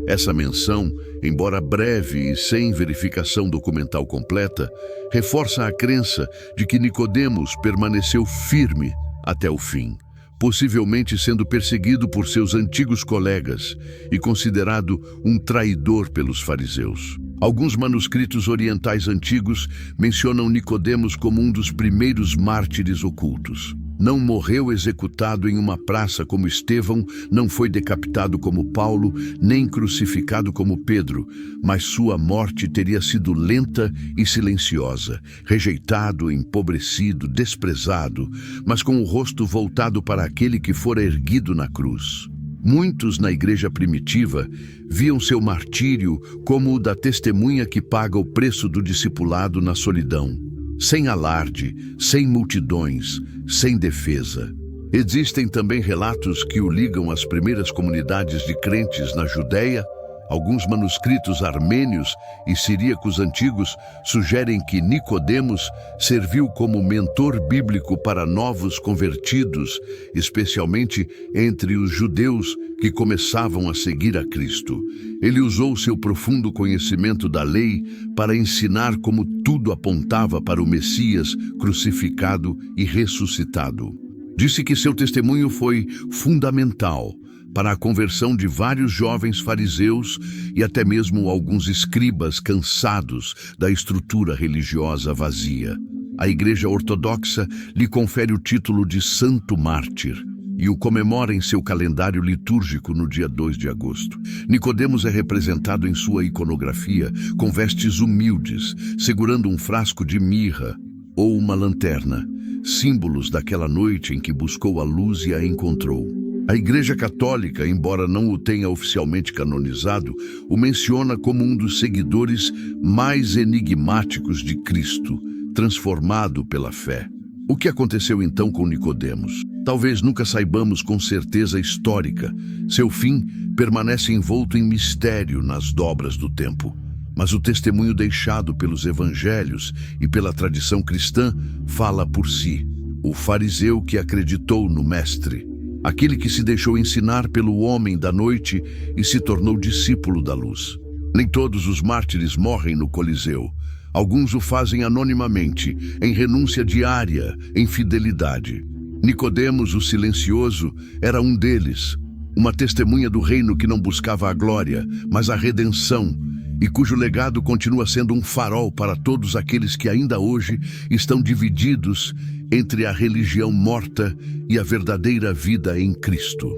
Essa menção, embora breve e sem verificação documental completa, reforça a crença de que Nicodemos permaneceu firme até o fim, possivelmente sendo perseguido por seus antigos colegas e considerado um traidor pelos fariseus. Alguns manuscritos orientais antigos mencionam Nicodemos como um dos primeiros mártires ocultos. Não morreu executado em uma praça como Estevão, não foi decapitado como Paulo, nem crucificado como Pedro, mas sua morte teria sido lenta e silenciosa, rejeitado, empobrecido, desprezado, mas com o rosto voltado para aquele que fora erguido na cruz. Muitos na igreja primitiva viam seu martírio como o da testemunha que paga o preço do discipulado na solidão. Sem alarde, sem multidões, sem defesa. Existem também relatos que o ligam às primeiras comunidades de crentes na Judéia. Alguns manuscritos armênios e siríacos antigos sugerem que Nicodemos serviu como mentor bíblico para novos convertidos, especialmente entre os judeus que começavam a seguir a Cristo. Ele usou seu profundo conhecimento da lei para ensinar como tudo apontava para o Messias crucificado e ressuscitado. Disse que seu testemunho foi fundamental para a conversão de vários jovens fariseus e até mesmo alguns escribas cansados da estrutura religiosa vazia. A Igreja Ortodoxa lhe confere o título de Santo Mártir e o comemora em seu calendário litúrgico no dia 2 de agosto. Nicodemos é representado em sua iconografia com vestes humildes, segurando um frasco de mirra ou uma lanterna, símbolos daquela noite em que buscou a luz e a encontrou. A Igreja Católica, embora não o tenha oficialmente canonizado, o menciona como um dos seguidores mais enigmáticos de Cristo, transformado pela fé. O que aconteceu então com Nicodemos? Talvez nunca saibamos com certeza histórica. Seu fim permanece envolto em mistério nas dobras do tempo. Mas o testemunho deixado pelos evangelhos e pela tradição cristã fala por si. O fariseu que acreditou no Mestre. Aquele que se deixou ensinar pelo homem da noite e se tornou discípulo da luz. Nem todos os mártires morrem no Coliseu. Alguns o fazem anonimamente, em renúncia diária, em fidelidade. Nicodemos, o silencioso, era um deles, uma testemunha do reino que não buscava a glória, mas a redenção, e cujo legado continua sendo um farol para todos aqueles que ainda hoje estão divididos entre a religião morta e a verdadeira vida em Cristo.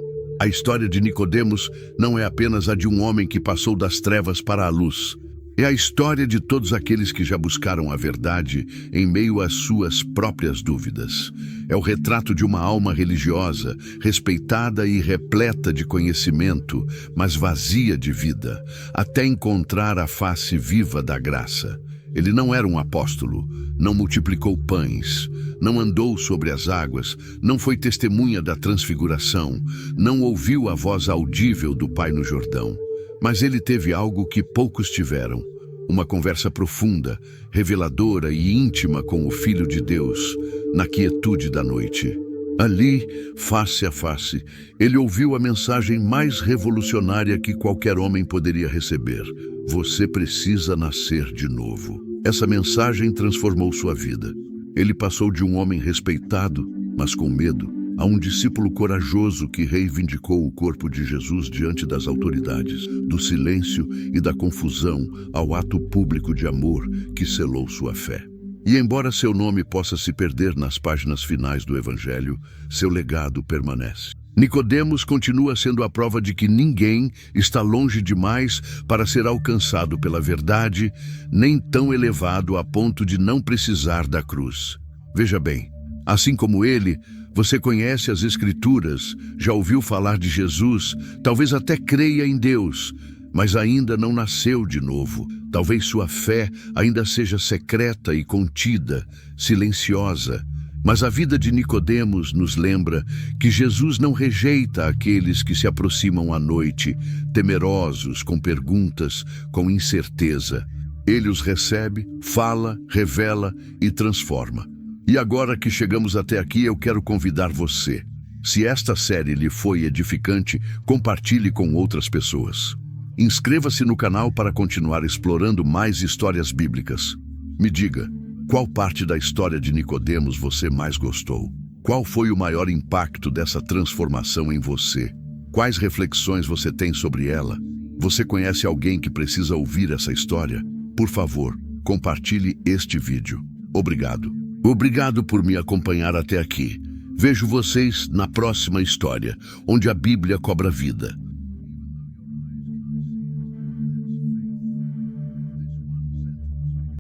A história de Nicodemos não é apenas a de um homem que passou das trevas para a luz. É a história de todos aqueles que já buscaram a verdade em meio às suas próprias dúvidas. É o retrato de uma alma religiosa, respeitada e repleta de conhecimento, mas vazia de vida, até encontrar a face viva da graça. Ele não era um apóstolo, não multiplicou pães, não andou sobre as águas, não foi testemunha da transfiguração, não ouviu a voz audível do Pai no Jordão. Mas ele teve algo que poucos tiveram, Uma conversa profunda, reveladora e íntima com o Filho de Deus, na quietude da noite. Ali, face a face, ele ouviu a mensagem mais revolucionária que qualquer homem poderia receber. Você precisa nascer de novo. Essa mensagem transformou sua vida. Ele passou de um homem respeitado, mas com medo, a um discípulo corajoso que reivindicou o corpo de Jesus diante das autoridades, do silêncio e da confusão ao ato público de amor que selou sua fé. E embora seu nome possa se perder nas páginas finais do Evangelho, seu legado permanece. Nicodemos continua sendo a prova de que ninguém está longe demais para ser alcançado pela verdade, nem tão elevado a ponto de não precisar da cruz. Veja bem, assim como ele, você conhece as Escrituras, já ouviu falar de Jesus, talvez até creia em Deus, mas ainda não nasceu de novo. Talvez sua fé ainda seja secreta e contida, silenciosa. Mas a vida de Nicodemos nos lembra que Jesus não rejeita aqueles que se aproximam à noite, temerosos, com perguntas, com incerteza. Ele os recebe, fala, revela e transforma. E agora que chegamos até aqui, eu quero convidar você. Se esta série lhe foi edificante, compartilhe com outras pessoas. Inscreva-se no canal para continuar explorando mais histórias bíblicas. Me diga, qual parte da história de Nicodemos você mais gostou? Qual foi o maior impacto dessa transformação em você? Quais reflexões você tem sobre ela? Você conhece alguém que precisa ouvir essa história? Por favor, compartilhe este vídeo. Obrigado. Obrigado por me acompanhar até aqui. Vejo vocês na próxima história, onde a Bíblia cobra vida.